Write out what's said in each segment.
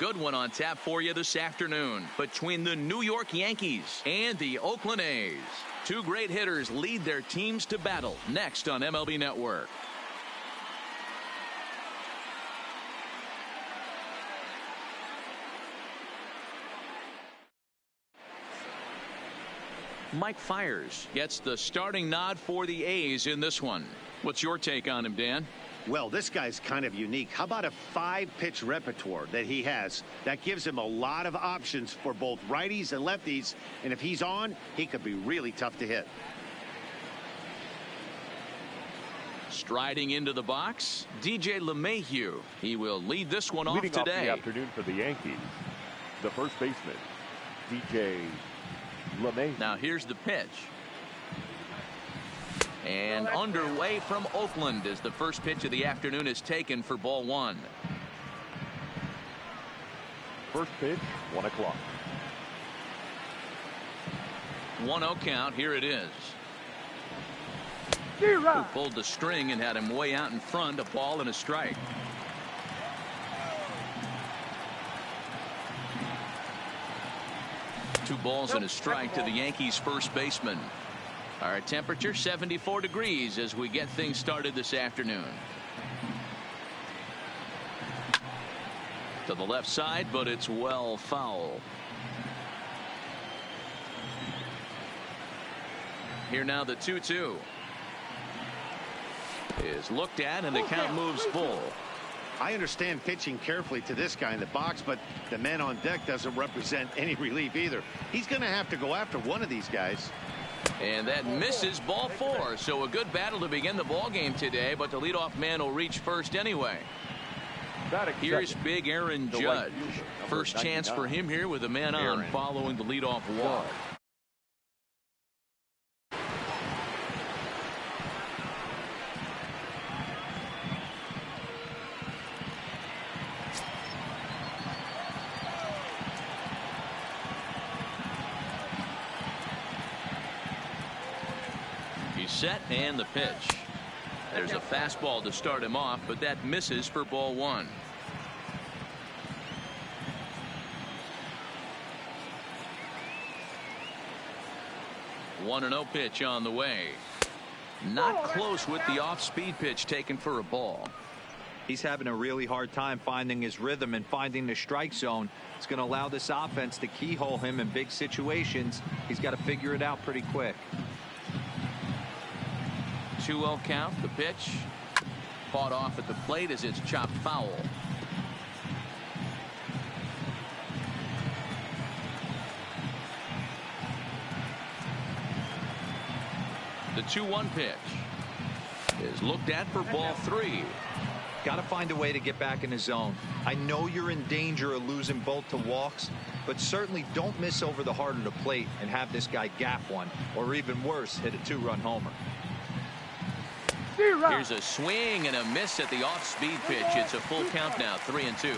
good one on tap for you this afternoon between the New York Yankees and the Oakland A's. Two great hitters lead their teams to battle next on MLB Network. Mike Fiers gets the starting nod for the A's in this one. What's your take on him, Dan? Well, this guy's kind of unique. How about a 5-pitch repertoire that he has? That gives him a lot of options for both righties and lefties. And if he's on, he could be really tough to hit. Striding into the box, DJ LeMahieu. He will lead this one off Leading today. Off the afternoon for the Yankees, the first baseman, DJ LeMahieu. Now here's the pitch. And underway from Oakland as the first pitch of the afternoon is taken for ball one. First pitch, 1 o'clock. 1-0 count. Here it is. Who pulled the string and had him way out in front. A ball and a strike. Two balls and a strike to the Yankees first baseman. Our temperature 74 degrees as we get things started this afternoon. To the left side, but it's well foul. Here now the 2-2 is looked at and the count moves full. I understand pitching carefully to this guy in the box, but the man on deck doesn't represent any relief either. He's going to have to go after one of these guys. And that misses, ball 4. So a good battle to begin the ball game today, but the leadoff man will reach first anyway. Here's big Aaron Judge. First chance for him here with a man on following the leadoff walk. Set and the pitch. There's a fastball to start him off, but that misses for ball 1. One and 0 pitch on the way. Not close with the off-speed pitch taken for a ball. He's having a really hard time finding his rhythm and finding the strike zone. It's going to allow this offense to keyhole him in big situations. He's got to figure it out pretty quick. 2-0 count. The pitch fought off at the plate as it's chopped foul. The 2-1 pitch is looked at for ball 3. Got to find a way to get back in the zone. I know you're in danger of losing both to walks, but certainly don't miss over the heart of the plate and have this guy gap one, or even worse, hit a 2-run homer. Here's a swing and a miss at the off-speed pitch. It's a full count now, 3-2.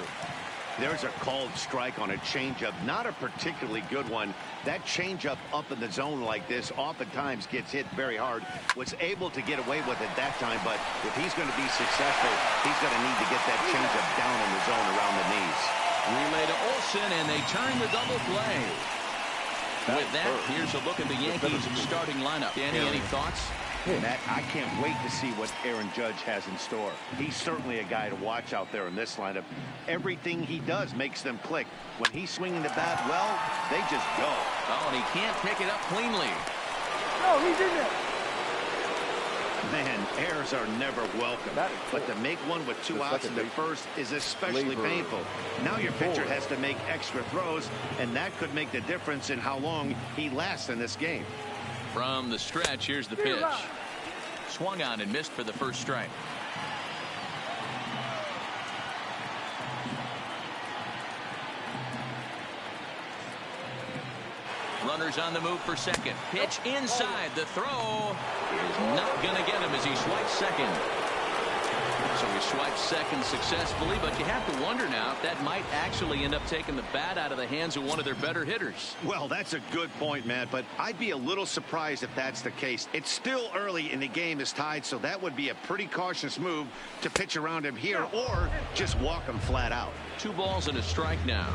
There's a called strike on a changeup, not a particularly good one. That changeup up in the zone like this oftentimes gets hit very hard. Was able to get away with it that time, but if he's going to be successful, he's going to need to get that changeup down in the zone around the knees. Relay to Olsen, and they turn the double play. With that, here's a look at the Yankees starting lineup. Danny, any thoughts? Matt, I can't wait to see what Aaron Judge has in store. He's certainly a guy to watch out there in this lineup. Everything he does makes them click. When he's swinging the bat well, they just go. Oh, and he can't pick it up cleanly. No, he's in there. Man, errors are never welcome. But to make one with 2 outs in the first is especially painful. Now your pitcher has to make extra throws, and that could make the difference in how long he lasts in this game. From the stretch, here's the pitch. Swung on and missed for the first strike. Runners on the move for second. Pitch inside. The throw is not going to get him as he swipes second. So he swipes second successfully, but you have to wonder now if that might actually end up taking the bat out of the hands of one of their better hitters. Well, that's a good point, Matt, but I'd be a little surprised if that's the case. It's still early in the game is tied, so that would be a pretty cautious move to pitch around him here or just walk him flat out. 2 balls and a strike now.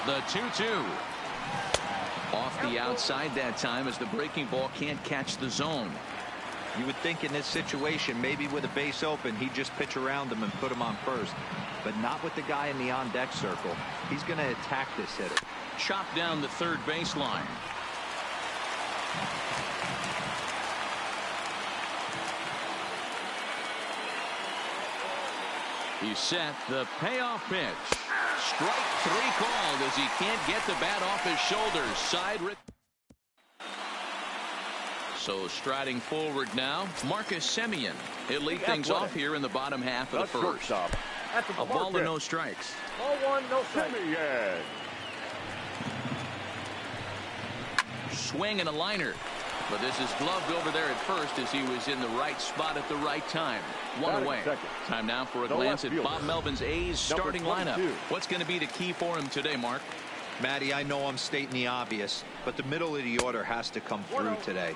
The 2-2. Off the outside that time as the breaking ball can't catch the zone. You would think in this situation, maybe with a base open, he'd just pitch around him and put him on first. But not with the guy in the on-deck circle. He's going to attack this hitter. Chopped down the third baseline. He's set. The payoff pitch. Strike 3 called as he can't get the bat off his shoulders. Side. So striding forward now, Marcus Semien. He'll lead things off here in the bottom half of the first. A ball and no strikes. Ball 1, no strikes. Swing and a liner. But this is gloved over there at first as he was in the right spot at the right time. 1 away. Time now for a glance at Bob Melvin's A's starting lineup. What's going to be the key for him today, Mark? Matty, I know I'm stating the obvious, but the middle of the order has to come through today.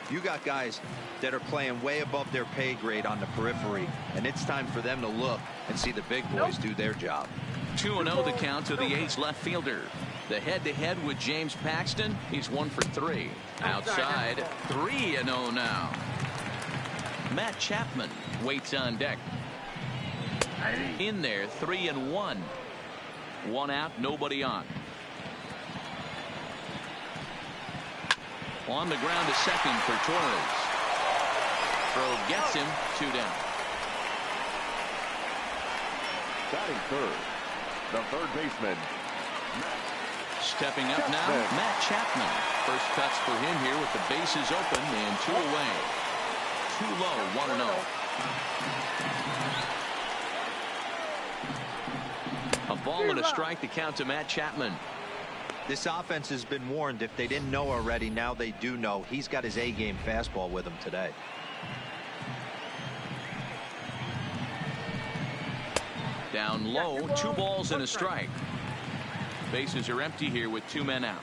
You got guys that are playing way above their pay grade on the periphery, and it's time for them to look and see the big boys do their job. 2-0 the count to the A's left fielder. The head-to-head with James Paxton. He's 1 for 3. Outside, 3-0 now. Matt Chapman waits on deck. In there, 3-1. 1 out, nobody on. On the ground to second for Torres. Throw gets him, 2 down. Batting third, the third baseman. Stepping up now, Matt Chapman. First cuts for him here with the bases open and 2 away. Too low, 1-0. A ball and a strike to count to Matt Chapman. This offense has been warned. If they didn't know already, now they do know. He's got his A-game fastball with him today. Down low, 2 balls and a strike. Bases are empty here with 2 men out.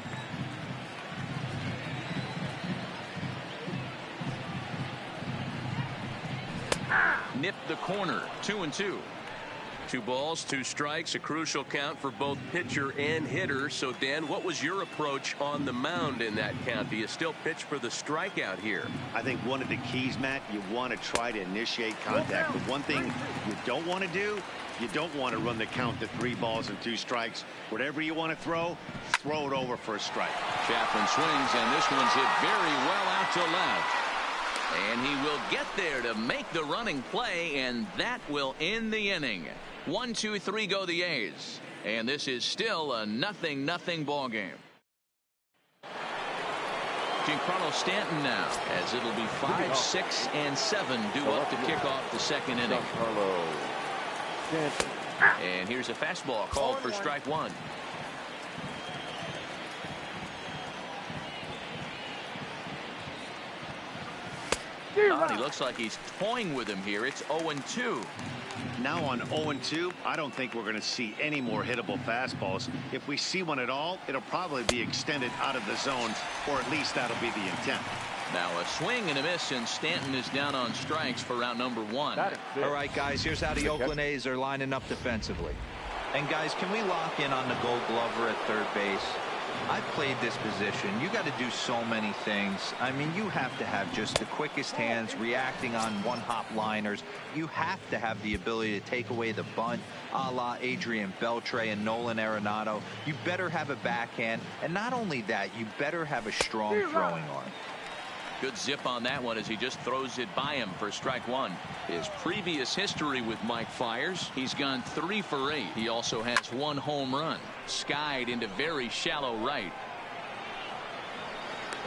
Nipped the corner, 2-2. 2 balls, 2 strikes, a crucial count for both pitcher and hitter. So, Dan, what was your approach on the mound in that count? Do you still pitch for the strikeout here? I think one of the keys, Matt, you want to try to initiate contact. The one thing you don't want to do, you don't want to run the count to 3 balls and 2 strikes. Whatever you want to throw it over for a strike. Chapman swings, and this one's hit very well out to left. And he will get there to make the running play, and that will end the inning. 1, 2, 3 go the A's. And this is still a 0-0 ball game. Giancarlo Stanton now, as it'll be 5, 6, and 7 due up to kick off the second inning. And here's a fastball called for strike 1. He looks like he's toying with him here. It's 0-2. Now on 0-2, I don't think we're going to see any more hittable fastballs. If we see one at all, it'll probably be extended out of the zone, or at least that'll be the intent. Now a swing and a miss, and Stanton is down on strikes for round number 1. All right, guys, here's how the Oakland A's are lining up defensively. And, guys, can we lock in on the Gold Glover at third base? I've played this position. You got to do so many things. I mean, you have to have just the quickest hands, reacting on one-hop liners. You have to have the ability to take away the bunt, a la Adrian Beltre and Nolan Arenado. You better have a backhand, and not only that, you better have a strong throwing arm. Good zip on that one as he just throws it by him for strike one. His previous history with Mike Fiers, he's gone 3 for 8. He also has 1 home run. Skied into very shallow right.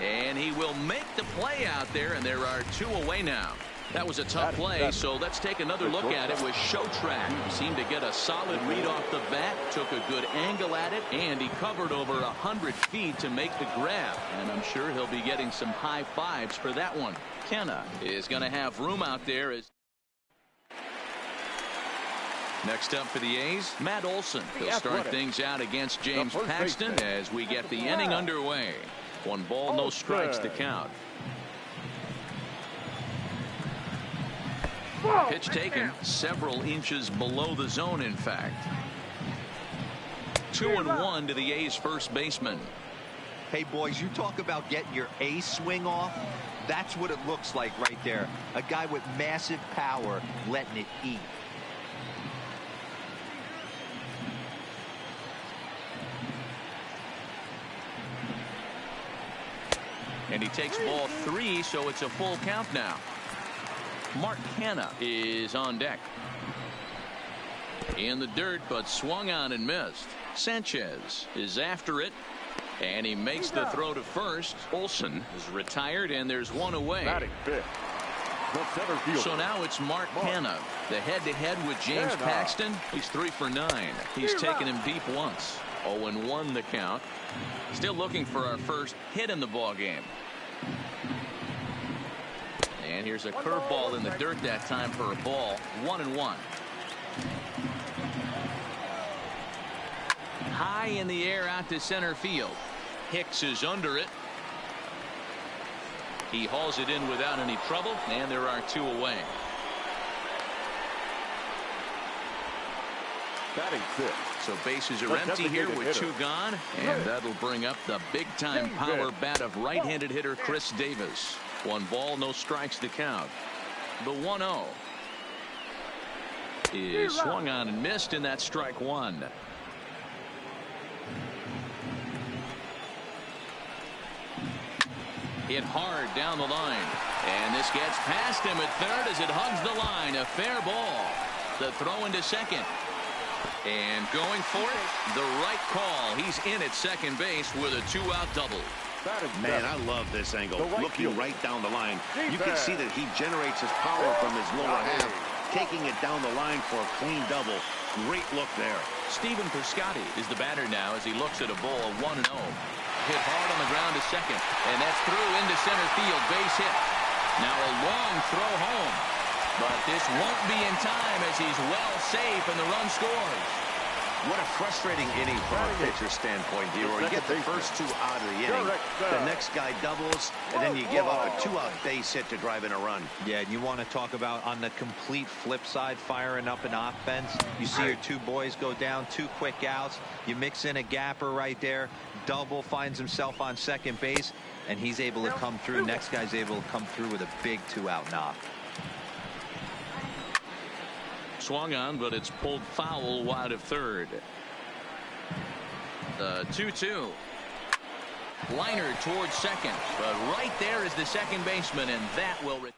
And he will make the play out there, and there are 2 away now. That was a tough play, so let's take another look at it with Showtrack. He seemed to get a solid read off the bat, took a good angle at it, and he covered over 100 feet to make the grab. And I'm sure he'll be getting some high fives for that one. Kenna is going to have room out there. Next up for the A's, Matt Olson. He'll start things out against James Paxton as we get the inning underway. 1 ball, no strikes to count. Pitch taken several inches below the zone, in fact. 2-1 to the A's first baseman. Hey, boys, you talk about getting your ace swing off. That's what it looks like right there. A guy with massive power letting it eat. And he takes ball 3, so it's a full count now. Mark Hanna is on deck. In the dirt, but swung on and missed. Sanchez is after it, and he makes the throw to first. Olson is retired, and there's 1 away. So now it's Mark Hanna. The head-to-head with James Paxton. He's 3 for 9. He's taken him deep once. 0-1 the count. Still looking for our first hit in the ball game. And here's a curveball in the dirt that time for a ball. 1-1. High in the air out to center field. Hicks is under it. He hauls it in without any trouble, and there are 2 away. Batting 6. So bases are empty here with 2 gone, and that'll bring up the big-time power bat of right-handed hitter Chris Davis. 1 ball, no strikes to count. The 1-0 is swung on and missed, and that's strike 1. Hit hard down the line, and this gets past him at third as it hugs the line. A fair ball. The throw into second. And going for it, the right call. He's in at second base with a 2-out double. Man, I love this angle. Looking right down the line. You can see that he generates his power from his lower half, taking it down the line for a clean double. Great look there. Stephen Piscotty is the batter now as he looks at a ball 1-0. Hit hard on the ground to second, and that's through into center field. Base hit. Now a long throw home. But this won't be in time as he's well safe and the run scores. What a frustrating inning from a pitcher's standpoint, Hero. You get the first 2 out of the inning. The next guy doubles, and then you give up a 2-out base hit to drive in a run. Yeah, and you want to talk about on the complete flip side, firing up an offense. You see your 2 boys go down, 2 quick outs. You mix in a gapper right there. Double, finds himself on second base, and he's able to come through. Next guy's able to come through with a big 2-out knock. Swung on, but it's pulled foul wide of third. The 2-2. Liner towards second, but right there is the second baseman, and that will. Leading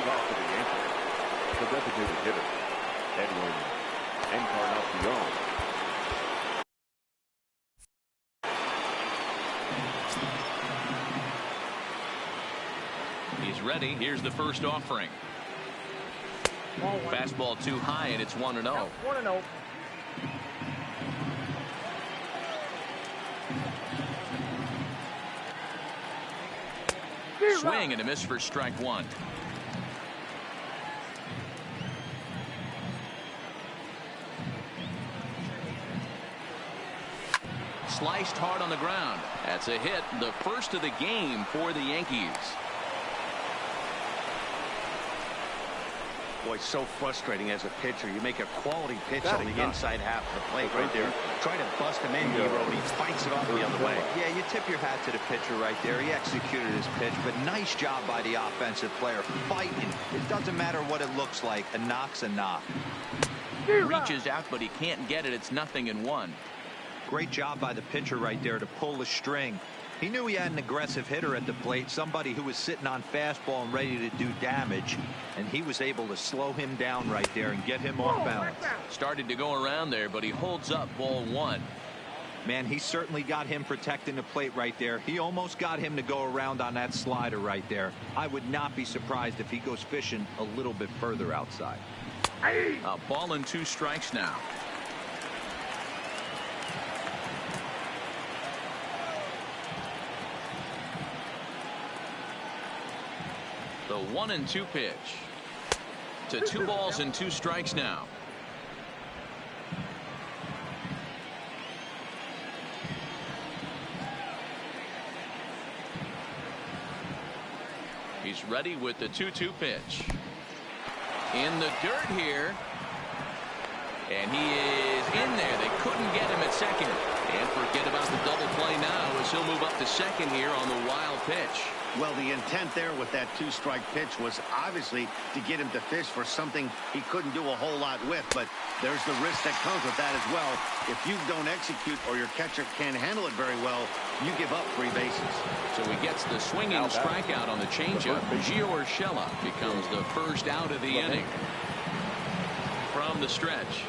off to the Yankees, the designated hitter, Edwin Encarnacion. He's ready. Here's the first offering. Fastball too high, and it's 1-0. 1-0. Swing and a miss for strike 1. Sliced hard on the ground. That's a hit, the first of the game for the Yankees. Boy, so frustrating as a pitcher. You make a quality pitch on the inside half of the plate right there. Try to bust him in, Hero, and he fights it off the other way. Yeah, you tip your hat to the pitcher right there. He executed his pitch, but nice job by the offensive player. Fighting. It doesn't matter what it looks like. A knock's a knock. Reaches out, but he can't get it. It's 0-1. Great job by the pitcher right there to pull the string. He knew he had an aggressive hitter at the plate, somebody who was sitting on fastball and ready to do damage, and he was able to slow him down right there and get him off balance. Started to go around there, but he holds up ball one. Man, he certainly got him protecting the plate right there. He almost got him to go around on that slider right there. I would not be surprised if he goes fishing a little bit further outside. A ball and 2 strikes now. The 1-2 pitch. To 2 balls and 2 strikes now. He's ready with the 2-2 pitch. In the dirt here. And he is in there. They couldn't get him at second. And forget about the double play now as he'll move up to second here on the wild pitch. Well, the intent there with that 2-strike pitch was obviously to get him to fish for something he couldn't do a whole lot with, but there's the risk that comes with that as well. If you don't execute or your catcher can't handle it very well, you give up 3 bases. So he gets the swinging strikeout on the changeup. Gio Urshela becomes the first out of the inning. From the stretch.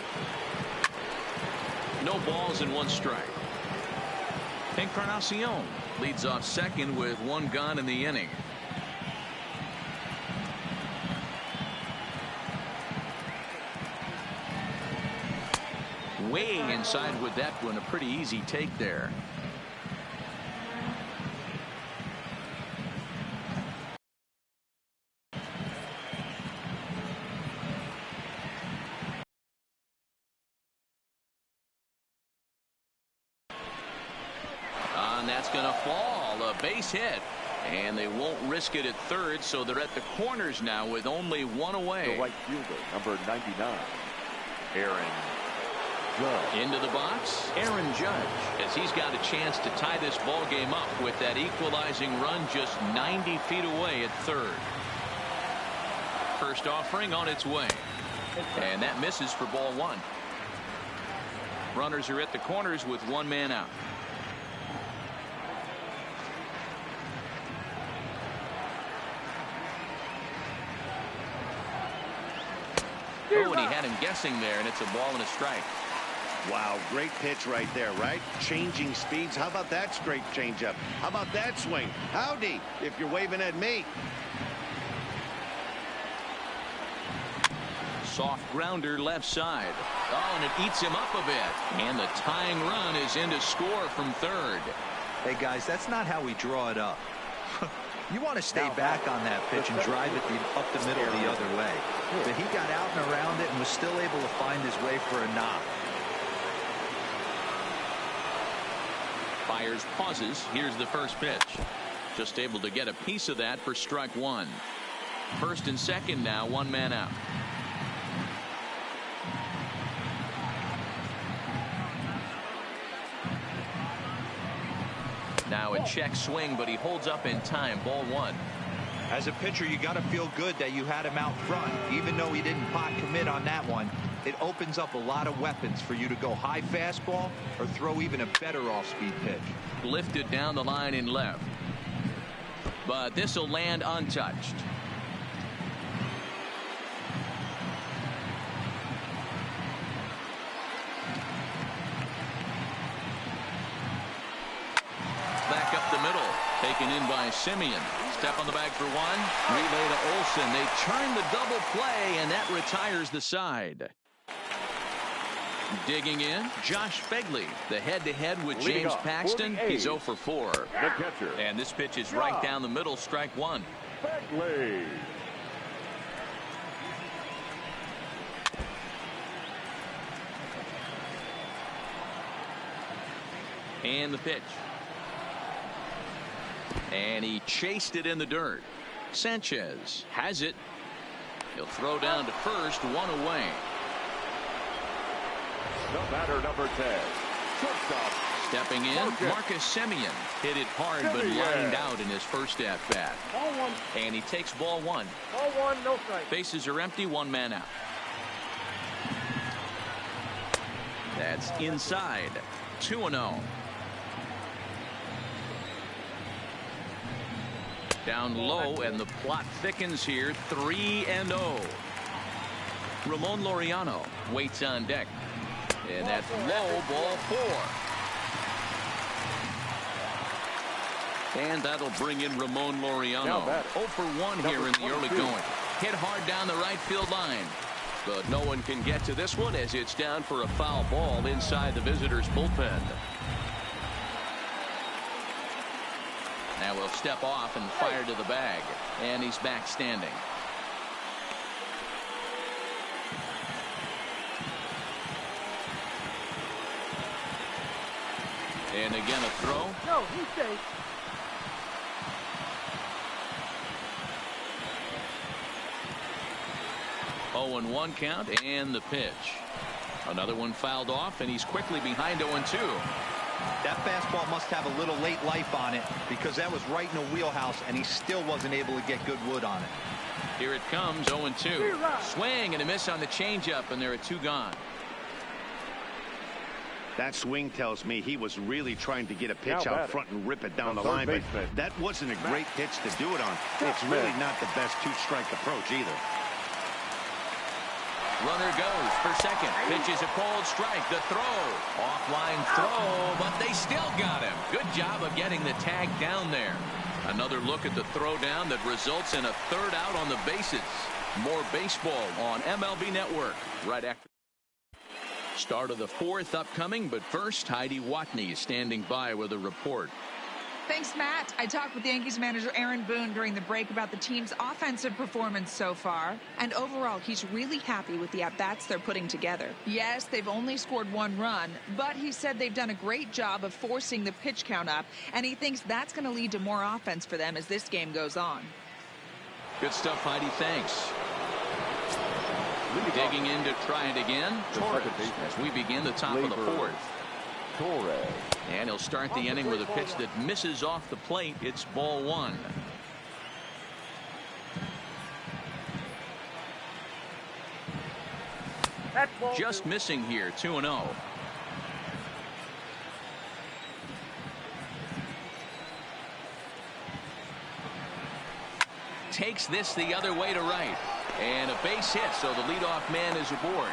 No balls and 1 strike. Encarnacion leads off second with 1 gone in the inning. Way inside with that one. A pretty easy take there. That's going to fall. A base hit. And they won't risk it at third, so they're at the corners now with only 1 away. The right fielder, number 99, Aaron Judge. Into the box, Aaron Judge, as he's got a chance to tie this ball game up with that equalizing run just 90 feet away at third. First offering on its way. And that misses for ball 1. Runners are at the corners with 1 man out. Oh, and he had him guessing there, and it's a ball and a strike. Wow, great pitch right there, right? Changing speeds. How about that straight changeup? How about that swing? Howdy, if you're waving at me. Soft grounder left side. Oh, and it eats him up a bit. And the tying run is in to score from third. Hey, guys, that's not how we draw it up. You want to stay back on that pitch and drive it up the middle the other way. But he got out and around it and was still able to find his way for a knock. Fires pauses. Here's the first pitch. Just able to get a piece of that for strike 1. First and second now, 1 man out. Now a check swing, but he holds up in time. Ball 1. As a pitcher, you got to feel good that you had him out front. Even though he didn't pot commit on that one, it opens up a lot of weapons for you to go high fastball or throw even a better off-speed pitch. Lifted down the line in left. But this will land untouched. Back up the middle. Taken in by Simeon. Step on the bag for 1. Relay to Olsen. They turn the double play, and that retires the side. Digging in, Josh Begley. The head-to-head with James Paxton. He's 0 for 4. The catcher. And this pitch is right down the middle, strike 1. Begley. And the pitch. And he chased it in the dirt. Sanchez has it. He'll throw down to first, 1 away. The batter, number 10. Shortstop. Stepping in, Marcus Semien. Hit it hard, but lined out in his first at-bat. Ball 1. And he takes ball 1. Ball 1, no strike. Bases are empty, 1 man out. That's inside. 2-0. Down low, and the plot thickens here. 3-0. Ramon Laureano waits on deck. And that's low, ball 4. And that'll bring in Ramon Laureano. 0 for 1 here in the early going. Hit hard down the right field line. But no one can get to this one as it's down for a foul ball inside the visitors' bullpen. Now we'll step off and fire to the bag. And he's back standing. And again a throw. No, he's safe. Oh, 0-1 count, and the pitch. Another one fouled off, and he's quickly behind 0-2. That fastball must have a little late life on it, because that was right in the wheelhouse, and he still wasn't able to get good wood on it. Here it comes, 0-2. Swing and a miss on the changeup, and there are 2 gone. That swing tells me he was really trying to get a pitch out front and rip it down the line, but that wasn't a great pitch to do it on. It's really not the best 2-strike approach either. Runner goes for second. Pitch is a cold strike. The throw. Offline throw, but they still got him. Good job of getting the tag down there. Another look at the throw down that results in a 3rd out on the bases. More baseball on MLB Network right after. Start of the 4th upcoming, but first, Heidi Watney is standing by with a report. Thanks, Matt. I talked with Yankees manager Aaron Boone during the break about the team's offensive performance so far. And overall, he's really happy with the at-bats they're putting together. Yes, they've only scored 1 run, but he said they've done a great job of forcing the pitch count up, and he thinks that's going to lead to more offense for them as this game goes on. Good stuff, Heidi. Thanks. Digging in to try it again. Torres, as we begin the top of the 4th. Torres. And he'll start the inning with a pitch that misses off the plate. It's ball 1. Just missing here, 2-0. Takes this the other way to right. And a base hit, so the leadoff man is aboard.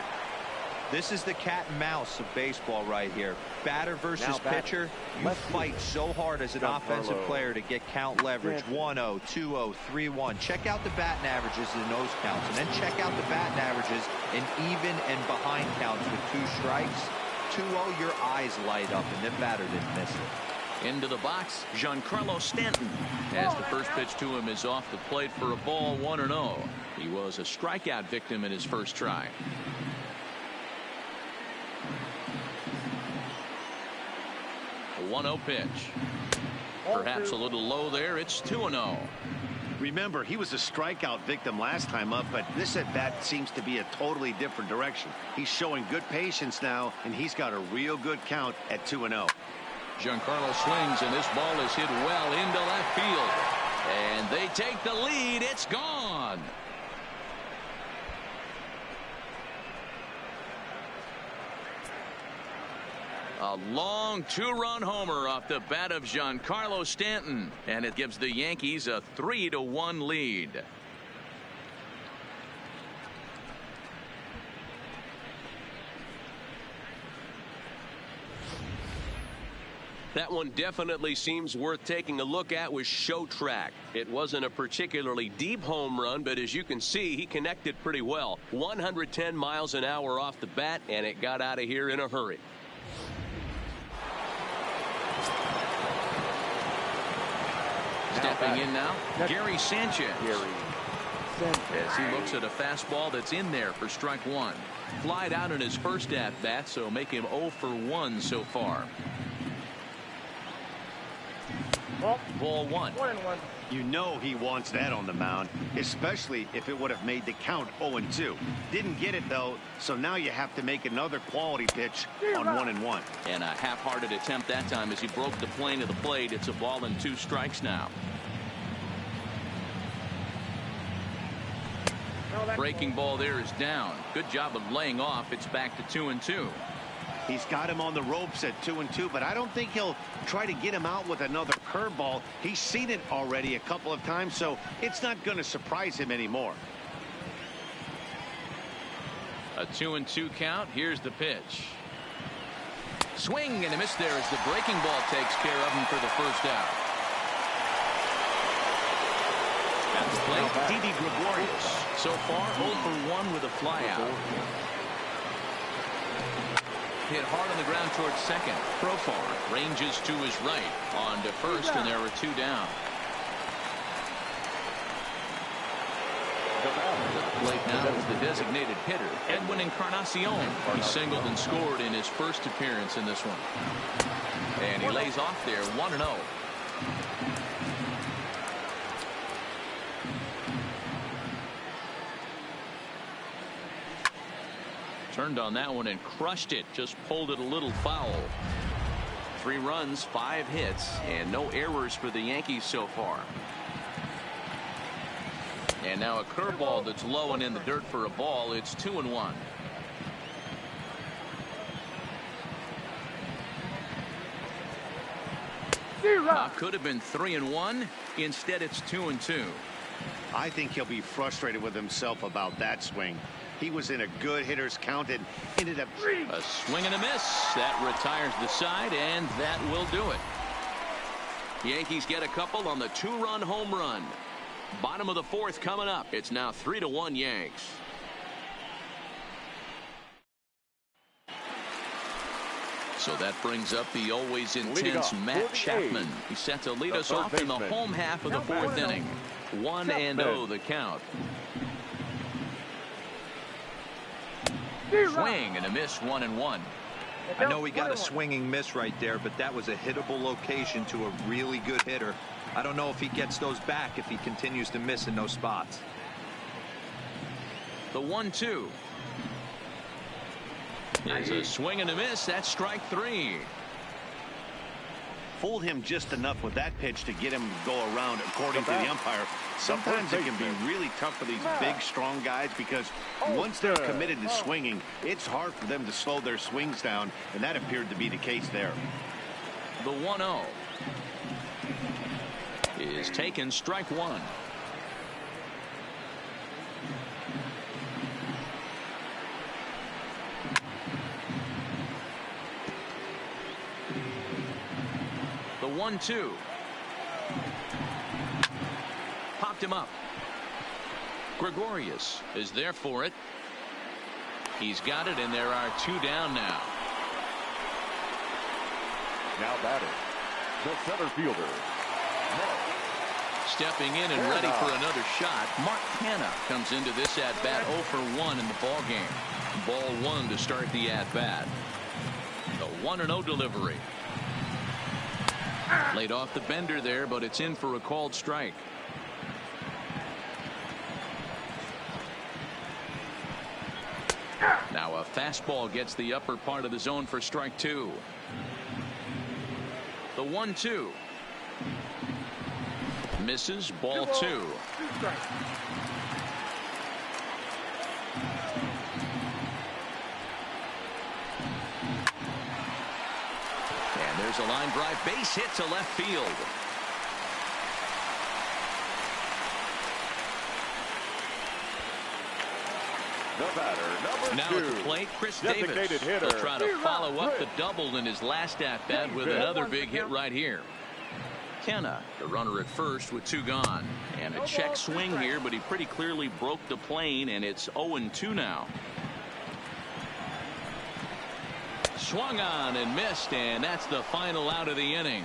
This is the cat and mouse of baseball right here. Batter versus pitcher. You fight so hard as an offensive player to get count leverage. 1-0, 2-0, 3-1. Check out the batting averages in those counts, and then check out the batting averages in even and behind counts with 2 strikes. 2-0, your eyes light up, and the batter didn't miss it. Into the box, Giancarlo Stanton, as the first pitch to him is off the plate for a ball, 1-0. He was a strikeout victim in his first try. A 1-0 pitch. Perhaps a little low there. It's 2-0. Remember, he was a strikeout victim last time up, but this at bat seems to be a totally different direction. He's showing good patience now, and he's got a real good count at 2-0. Giancarlo swings, and this ball is hit well into left field. And they take the lead. It's gone. A long 2-run homer off the bat of Giancarlo Stanton, and it gives the Yankees a 3-1 lead. That one definitely seems worth taking a look at with Show Track. It wasn't a particularly deep home run, but as you can see, he connected pretty well. 110 miles an hour off the bat, and it got out of here in a hurry. Stepping in now, Gary Sanchez. As he looks at a fastball that's in there for strike 1. Flied out in his first at-bat, so make him 0 for 1 so far. Ball 1. 1-1. You know he wants that on the mound, especially if it would have made the count 0-2. Didn't get it, though, so now you have to make another quality pitch on 1-1. And a half-hearted attempt that time as he broke the plane of the plate. It's a ball and 2 strikes now. Breaking ball there is down. Good job of laying off. It's back to 2-2. He's got him on the ropes at 2-2, but I don't think he'll try to get him out with another curveball. He's seen it already a couple of times, so it's not going to surprise him anymore. A 2-2 count. Here's the pitch. Swing and a miss there as the breaking ball takes care of him for the first out. At the plate, Didi Gregorius. So far, 0 for 1 with a flyout. Hit hard on the ground towards second. Profar ranges to his right on to first, and there are 2 down. The plate now is the designated hitter, Edwin Encarnacion. He singled and scored in his first appearance in this one. And he lays off there, 1-0. Turned on that one and crushed it. Just pulled it a little foul. 3 runs, 5 hits, and no errors for the Yankees so far. And now a curveball that's low and in the dirt for a ball. It's 2-1. Could have been 3-1. Instead, it's 2-2. I think he'll be frustrated with himself about that swing. He was in a good hitter's count and ended up a swing and a miss. That retires the side, and that will do it. Yankees get a couple on the 2-run home run. Bottom of the 4th coming up. It's now 3-1 Yanks. So that brings up the always intense Matt Chapman. He's set to lead us off in the home half of the 4th inning. 1-0 the count. Swing and a miss, 1-1. I know he got a swinging miss right there, but that was a hittable location to a really good hitter. I don't know if he gets those back if he continues to miss in those spots. The 1-2 is a swing and a miss. That's strike 3. Fooled him just enough with that pitch to get him to go around, according to the umpire. Sometimes it can be really tough for these big, strong guys because once they're committed to swinging, it's hard for them to slow their swings down, and that appeared to be the case there. The 1-0 is taken, strike 1. The 1-2 popped him up. Gregorius is there for it. He's got it, and there are 2 down now. Now batting, the center fielder. Stepping in and ready for another shot. Mark Hanna comes into this at-bat 0 for 1 in the ball game. Ball 1 to start the at-bat. The 1-0 delivery. Laid off the bender there, but it's in for a called strike. Now a fastball gets the upper part of the zone for strike 2. The 1-2 misses, ball 2. And there's a line drive, base hit to left field. The batter, now 2. at the plate, Chris Davis. Hitter. He'll try to follow up the double in his last at-bat with another big hit right here. Kenna, the runner at first with 2 gone. And a check swing here, but he pretty clearly broke the plane, and it's 0-2 now. Swung on and missed, and that's the final out of the inning.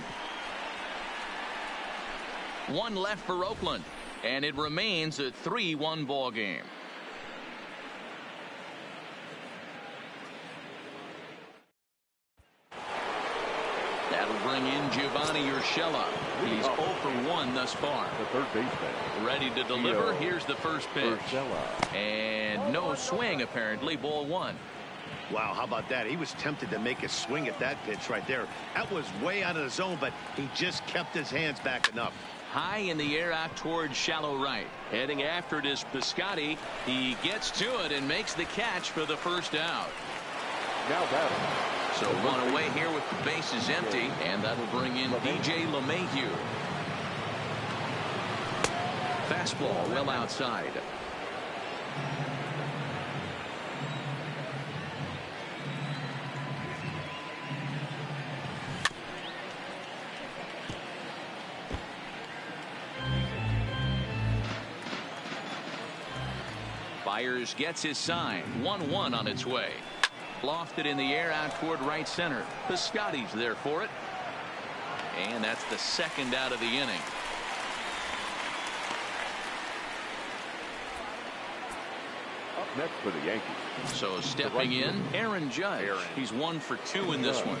1 left for Oakland, and it remains a 3-1 ball game. That'll bring in Giovanni Urshela. He's 0 for 1 thus far. The third baseman. Ready to deliver. Here's the first pitch. Urshela. And no swing, apparently. Ball 1. Wow, how about that? He was tempted to make a swing at that pitch right there. That was way out of the zone, but he just kept his hands back enough. High in the air out towards shallow right. Heading after it is Piscotty. He gets to it and makes the catch for the first out. Now batting, So one away here with the bases empty, and that'll bring in DJ LeMahieu. Fastball well outside. Byers gets his sign. 1-1 on its way. Lofted in the air out toward right center. Piscotty's there for it. And that's the second out of the inning. Up next for the Yankees. So stepping in, Aaron Judge. He's 1 for 2 in this one.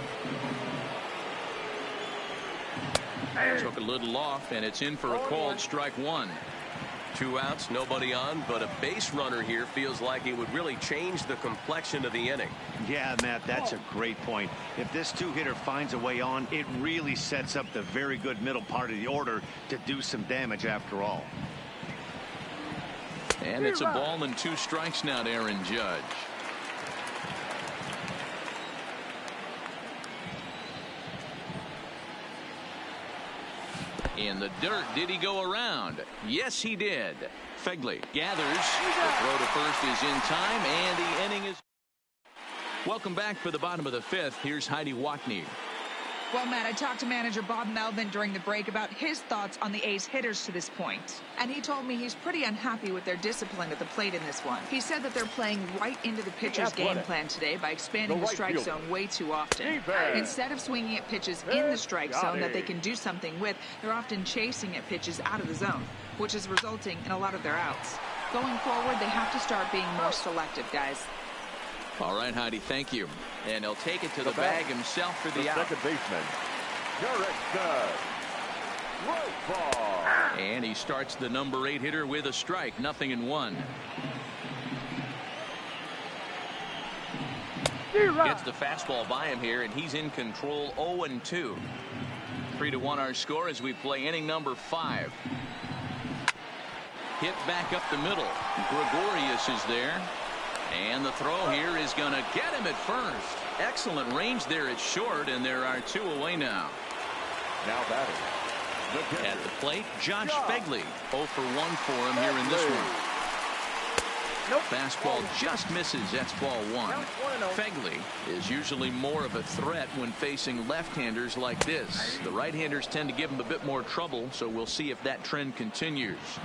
Took a little off, and it's in for a called strike 1. 2 outs, nobody on, but a base runner here feels like it would really change the complexion of the inning. Yeah, Matt, that's a great point. If this 2-hitter finds a way on, it really sets up the very good middle part of the order to do some damage after all. And it's a ball and 2 strikes now to Aaron Judge. In the dirt, did he go around? Yes, he did. Fegley gathers. The throw to first is in time, and the inning is. Welcome back for the bottom of the 5th. Here's Heidi Watney. Well, Matt, I talked to manager Bob Melvin during the break about his thoughts on the A's hitters to this point. And he told me he's pretty unhappy with their discipline at the plate in this one. He said that they're playing right into the pitcher's game plan today by expanding the strike zone way too often. Instead of swinging at pitches in the strike zone that they can do something with, they're often chasing at pitches out of the zone, which is resulting in a lot of their outs. Going forward, they have to start being more selective, guys. All right, Heidi, thank you. And he'll take it to the bag himself for the out. Second baseman, Garrett right ball. And he starts the number 8 hitter with a strike. 0-1. Gets the fastball by him here, and he's in control. 0-2. 3-1 our score as we play inning number 5. Hit back up the middle. Gregorius is there. And the throw here is going to get him at first. Excellent range there at short, and there are 2 away now. Now batting. At the plate, Josh Fegley. 0 for 1 for him here in this one. Fastball just misses. That's ball 1. Fegley is usually more of a threat when facing left-handers like this. The right-handers tend to give him a bit more trouble, so we'll see if that trend continues.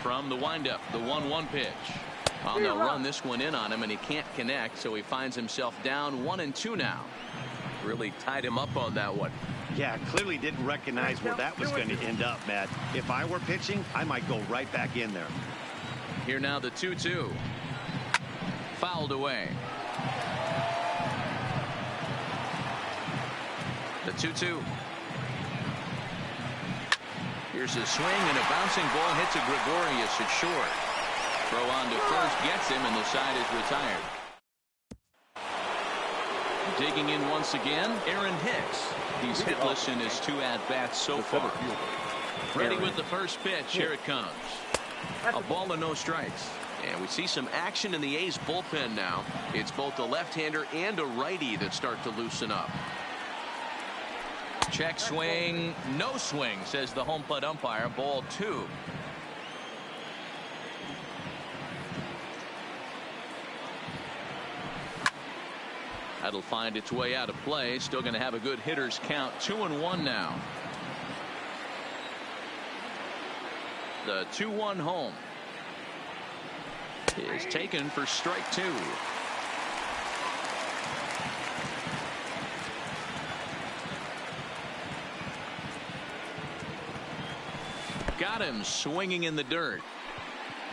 From the windup, the 1-1 pitch. Well, they'll run this one in on him, and he can't connect, so he finds himself down 1-2 now. Really tied him up on that one. Yeah, clearly didn't recognize where that was going to end up, Matt. If I were pitching, I might go right back in there. Here now the 2-2. Fouled away. The 2-2. Here's a swing, and a bouncing ball hits a Gregorius at short. Throw on to first gets him, and the side is retired. Digging in once again, Aaron Hicks. He's hitless in his 2 at-bats so far. Ready with the first pitch. Here it comes. A ball and no strikes. And we see some action in the A's bullpen now. It's both a left-hander and a righty that start to loosen up. Check swing. No swing, says the home plate umpire. Ball 2. That'll find its way out of play. Still going to have a good hitter's count. 2-1 now. The 2-1 home is taken for strike 2. Got him swinging in the dirt.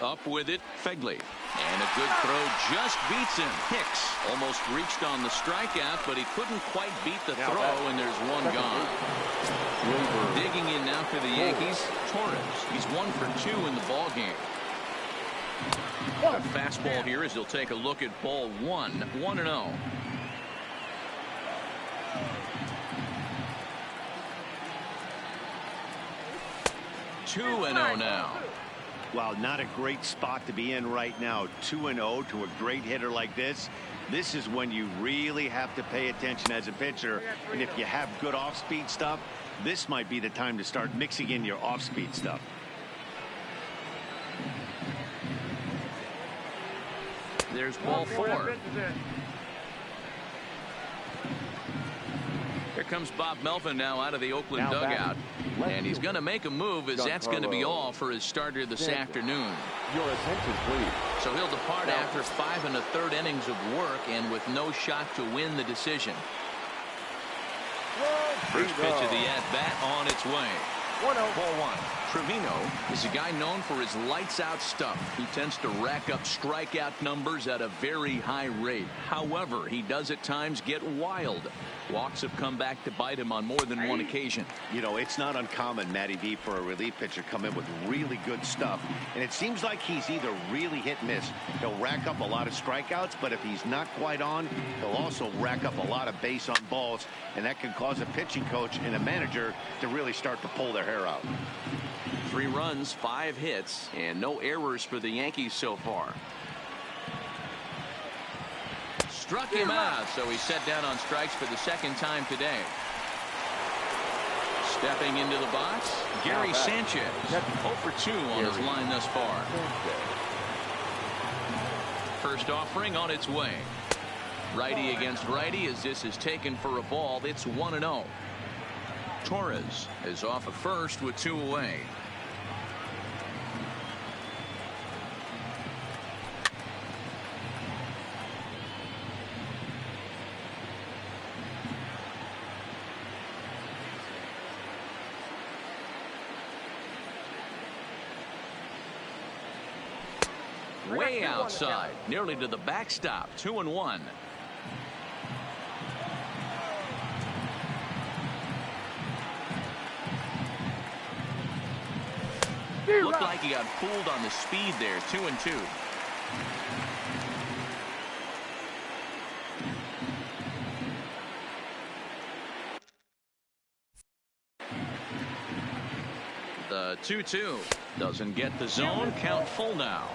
Up with it, Fegley. And a good throw just beats him. Hicks almost reached on the strikeout, but he couldn't quite beat the throw, and there's one gone. Digging in now for the Yankees, Torres. He's 1 for 2 in the ball game. A fastball here as he'll take a look at ball 1. 1-0. Two and 0 now. Well, not a great spot to be in right now. 2-0 to a great hitter like this. This is when you really have to pay attention as a pitcher. And if you have good off-speed stuff, this might be the time to start mixing in your off-speed stuff. There's ball 4. Here comes Bob Melvin now out of the Oakland dugout. And he's going to make a move, as that's going to be all for his starter this afternoon. Your attention, please. So he'll depart after 5 1/3 innings of work and with no shot to win the decision. First pitch of the at-bat on its way. Ball 1. Trevino is a guy known for his lights-out stuff. He tends to rack up strikeout numbers at a very high rate. However, he does at times get wild. Walks have come back to bite him on more than one occasion. You know, it's not uncommon, Matty V, for a relief pitcher come in with really good stuff. And it seems like he's either really hit and miss. He'll rack up a lot of strikeouts, but if he's not quite on, he'll also rack up a lot of base on balls. And that can cause a pitching coach and a manager to really start to pull their hair out. 3 runs, 5 hits, and no errors for the Yankees so far. Struck him out, so he's set down on strikes for the second time today. Stepping into the box, Gary Sanchez. 0 for 2 on his line thus far. First offering on its way. Righty against righty as this is taken for a ball. It's 1-0. Torres is off at first with 2 away. Way outside, nearly to the backstop. 2-1. Looked like he got fooled on the speed there. 2-2. The 2-2 doesn't get the zone. Count full now.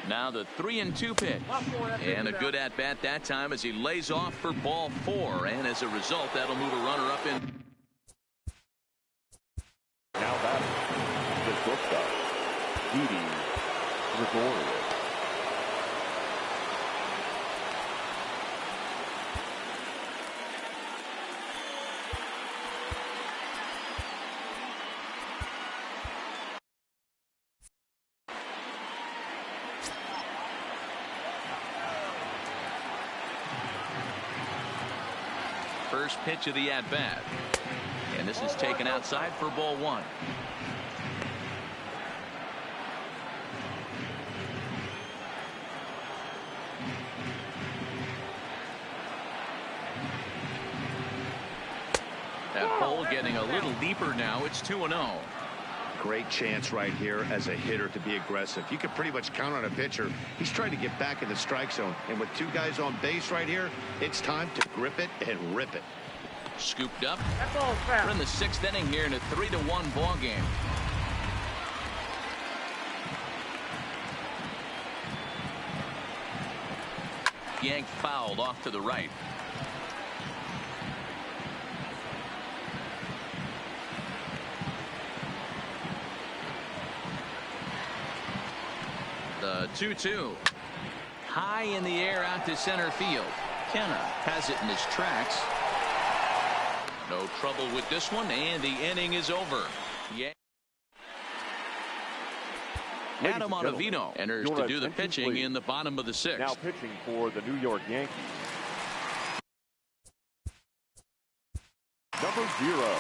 Now the 3-2 pitch, and a good at bat that time as he lays off for ball 4, and as a result that'll move a runner up in. Now batting, the shortstop, Didi Gregorius. First pitch of the at-bat, and this is taken outside for ball 1. That hole getting a little deeper now. It's 2-0. Great chance right here as a hitter to be aggressive. You can pretty much count on a pitcher. He's trying to get back in the strike zone. And with 2 guys on base right here, it's time to grip it and rip it. Scooped up. We're in the 6th inning here in a 3-1 ball game. Yanked fouled off to the right. The 2-2. High in the air out to center field. Kenna has it in his tracks. No trouble with this one, and the inning is over. Yeah. Adam Ottavino enters to do the pitching in the bottom of the 6th. Now pitching for the New York Yankees. Number 0,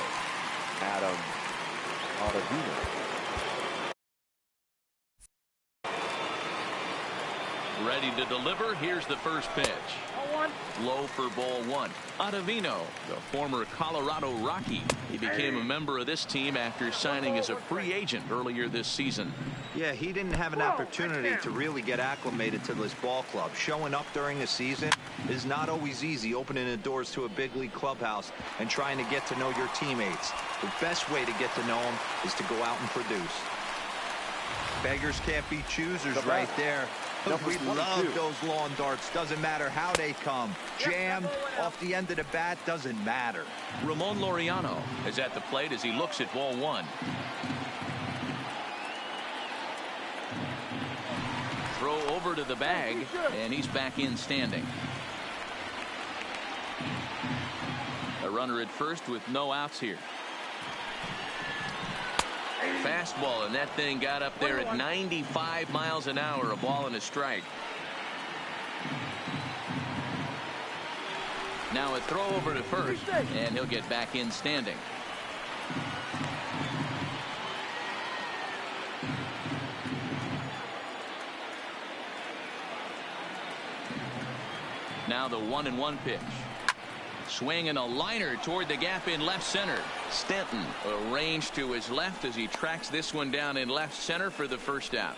Adam Ottavino. Ready to deliver. Here's the first pitch. Low for ball one. Ottavino, the former Colorado Rocky. He became a member of this team after signing as a free agent earlier this season. Yeah, he didn't have an opportunity to really get acclimated to this ball club. Showing up during the season is not always easy, opening the doors to a big league clubhouse and trying to get to know your teammates. The best way to get to know them is to go out and produce. Beggars can't be choosers right there. We love those lawn darts. Doesn't matter how they come. Jammed off the end of the bat, doesn't matter. Ramon Laureano is at the plate as he looks at ball one. Throw over to the bag, and he's back in standing. A runner at first with no outs here. Fastball, and that thing got up there at 95 miles an hour. A ball and a strike. Now a throw over to first, and he'll get back in standing. Now the 1-1 pitch. Swing and a liner toward the gap in left center. Stanton arranged to his left as he tracks this one down in left center for the first out.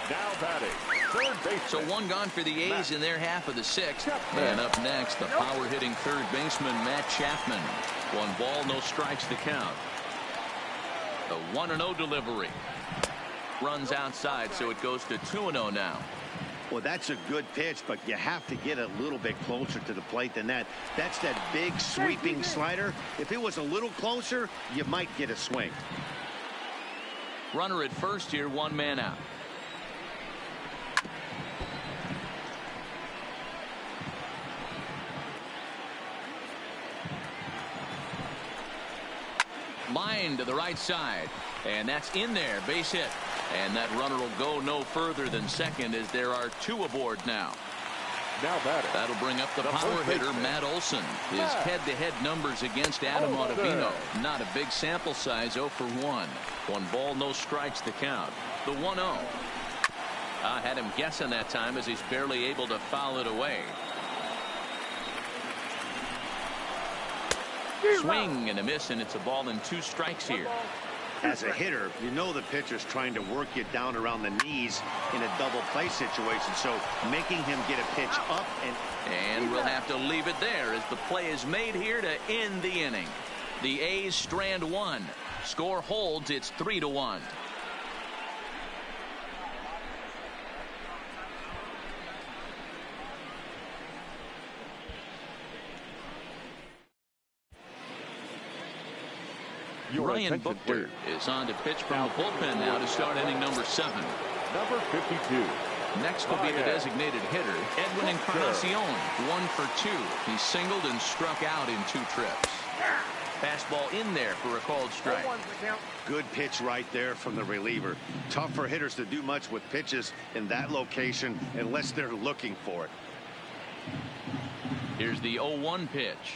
Now batting, third baseman. So one gone for the A's in their half of the sixth. And up next, the power hitting third baseman Matt Chapman. 1 ball, no strikes to count. The 1-0 delivery. Runs outside, so it goes to 2-0 now. Well, that's a good pitch, but you have to get a little bit closer to the plate than that. That's that big sweeping slider. If it was a little closer, you might get a swing. Runner at first here, 1 man out. Line to the right side, and that's in there. Base hit. And that runner will go no further than second as there are 2 aboard now. Now batter. That'll bring up the power hitter, Matt Olson. His head-to-head numbers against Adam Ottavino. Not a big sample size, 0 for 1. 1 ball, no strikes to count. The 1-0. I had him guessing that time as he's barely able to foul it away. Swing and a miss, and it's a ball and 2 strikes here. As a hitter, you know the pitcher's trying to work you down around the knees in a double play situation, so making him get a pitch up and we'll have to leave it there as the play is made here to end the inning. The A's strand 1. Score holds. It's 3-1. Ryan Buchter is on to pitch from the bullpen now to start inning number 7. Number 52. Next will be the designated hitter, Edwin Encarnacion. 1 for 2. He singled and struck out in 2 trips. Fastball in there for a called strike. Good pitch right there from the reliever. Tough for hitters to do much with pitches in that location unless they're looking for it. Here's the 0-1 pitch.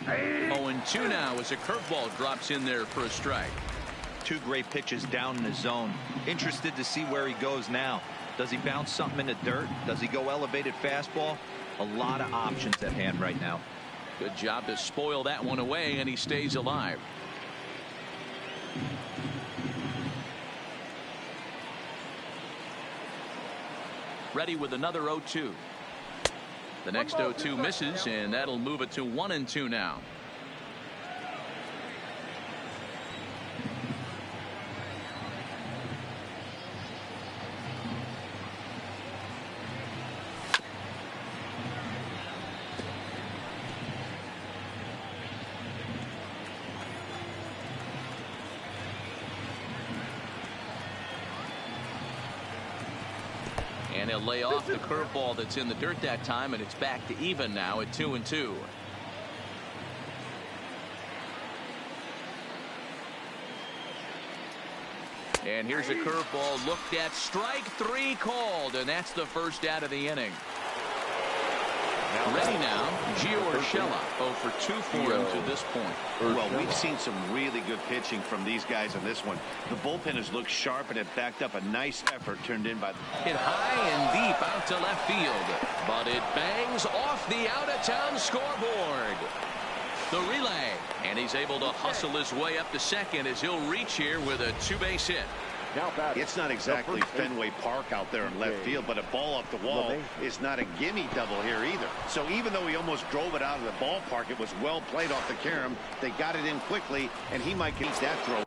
0-2 now as a curveball drops in there for a strike. 2 great pitches down in the zone. Interested to see where he goes now. Does he bounce something in the dirt? Does he go elevated fastball? A lot of options at hand right now. Good job to spoil that one away, and he stays alive. Ready with another 0-2. The next 0-2 misses, and that'll move it to 1-2 now. And he'll lay off the curveball that's in the dirt that time, and it's back to even now at 2-2. And here's a curveball looked at. Strike 3 called, and that's the first out of the inning. Ready now, Gio Urshela, 0 for 2 for him to this point. Well, we've seen some really good pitching from these guys on this one. The bullpen has looked sharp, and it backed up a nice effort turned in by... Hit high and deep out to left field, but it bangs off the out-of-town scoreboard. The relay, and he's able to hustle his way up to second as he'll reach here with a 2-base hit. It's not exactly Fenway Park out there in left field, but a ball off the wall is not a gimme double here either. So even though he almost drove it out of the ballpark, it was well played off the carom. They got it in quickly, and he might get that throw.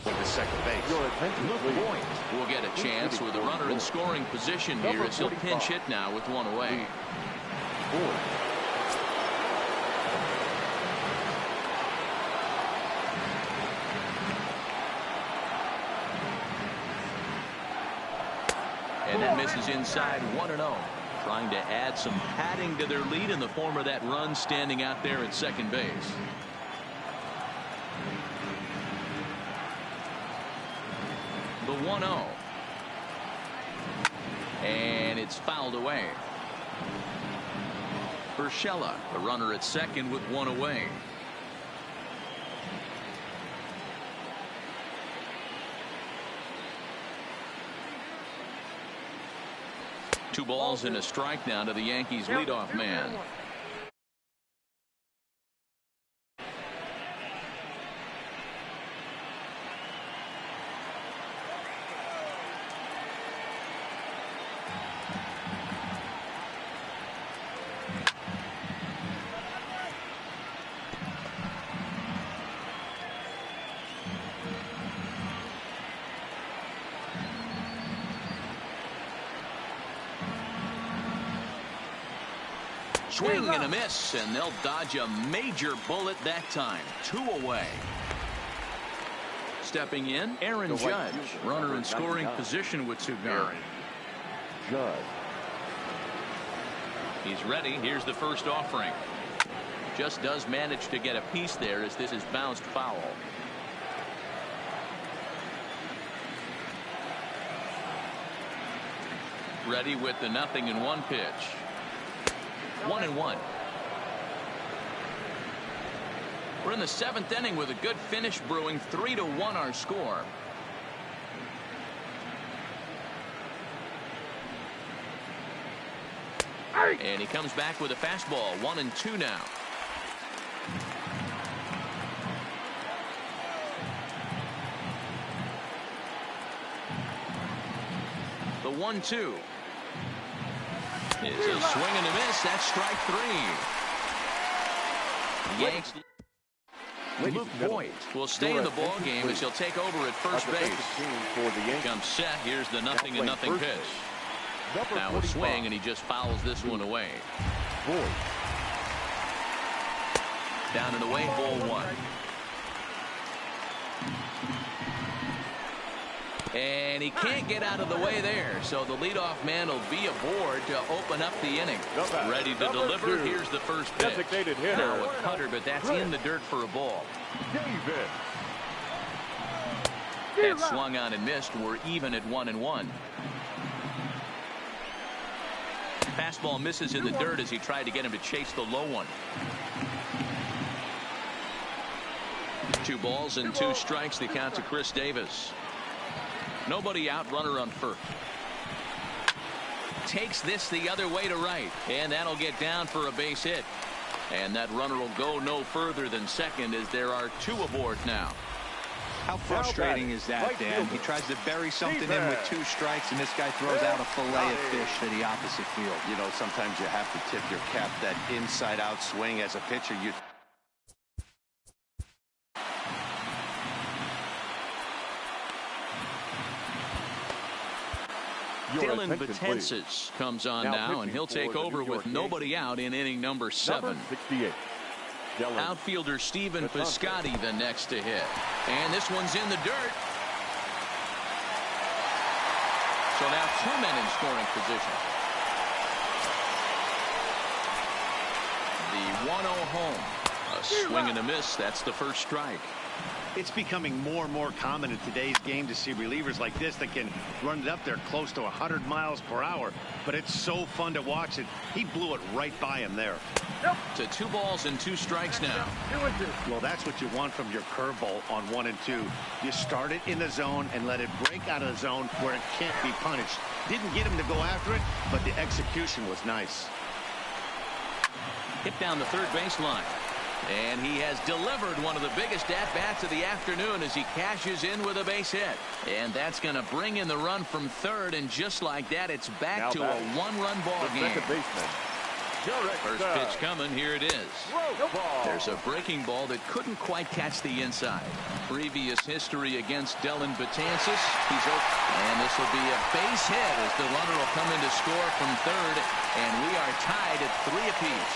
With the second base. Will get a chance with a runner in scoring position here as he'll pinch hit now with one away. And then misses inside 1-0. Trying to add some padding to their lead in the form of that run standing out there at second base. The 1-0. And it's fouled away. Urshela, the runner at second with one away. Two balls and a strike now to the Yankees leadoff man. Swing and a miss, and they'll dodge a major bullet that time. 2 away. Stepping in, Aaron Judge, runner in scoring position with 2 down. Judge. He's ready. Here's the first offering. Just does manage to get a piece there as this is bounced foul. Ready with the 0-1 pitch. 1-1. We're in the 7th inning with a good finish brewing. 3-1 our score. And he comes back with a fastball. 1-2 now. The 1-2. It's a swing and a miss. That's strike 3. Yanks. Luke Voigt will stay in the ball game as he'll take over at first base. Comes set. Here's the 0-0 pitch. Now a swing, and he just fouls this one away. Down and away, ball 1. And he can't get out of the way there, so the leadoff man will be aboard to open up the inning. Ready to deliver. Here's the first pitch. Now a cutter, but that's in the dirt for a ball. That swung on and missed. We're even at 1-1. Fastball misses in the dirt as he tried to get him to chase the low one. 2 balls and 2 strikes. The count to Chris Davis. Nobody out, runner on first. Takes this the other way to right, and that'll get down for a base hit. And that runner will go no further than second as there are 2 aboard now. How frustrating is that, Dan? He tries to bury something in with 2 strikes, and this guy throws out a fillet of fish to the opposite field. You know, sometimes you have to tip your cap. That inside-out swing as a pitcher, you... Dylan Betances comes on now, and he'll take over with nobody out in inning number 7. Outfielder Stephen Piscotty the next to hit. And this one's in the dirt. So now 2 men in scoring position. The 1-0 home. A Swing and a miss. That's the first strike. It's becoming more and more common in today's game to see relievers like this that can run it up there close to 100 miles per hour. But it's so fun to watch it. He blew it right by him there. To 2 balls and 2 strikes now. Well, that's what you want from your curveball on 1 and 2. You start it in the zone and let it break out of the zone where it can't be punished. Didn't get him to go after it, but the execution was nice. Hit down the third baseline. And he has delivered one of the biggest at-bats of the afternoon as he cashes in with a base hit. And that's going to bring in the run from third, and just like that, it's back to a 1-run ball game. First pitch coming. Here it is. There's a breaking ball that couldn't quite catch the inside. Previous history against Dellin Betances. He's open. And this will be a base hit as the runner will come in to score from third. And we are tied at 3 apiece.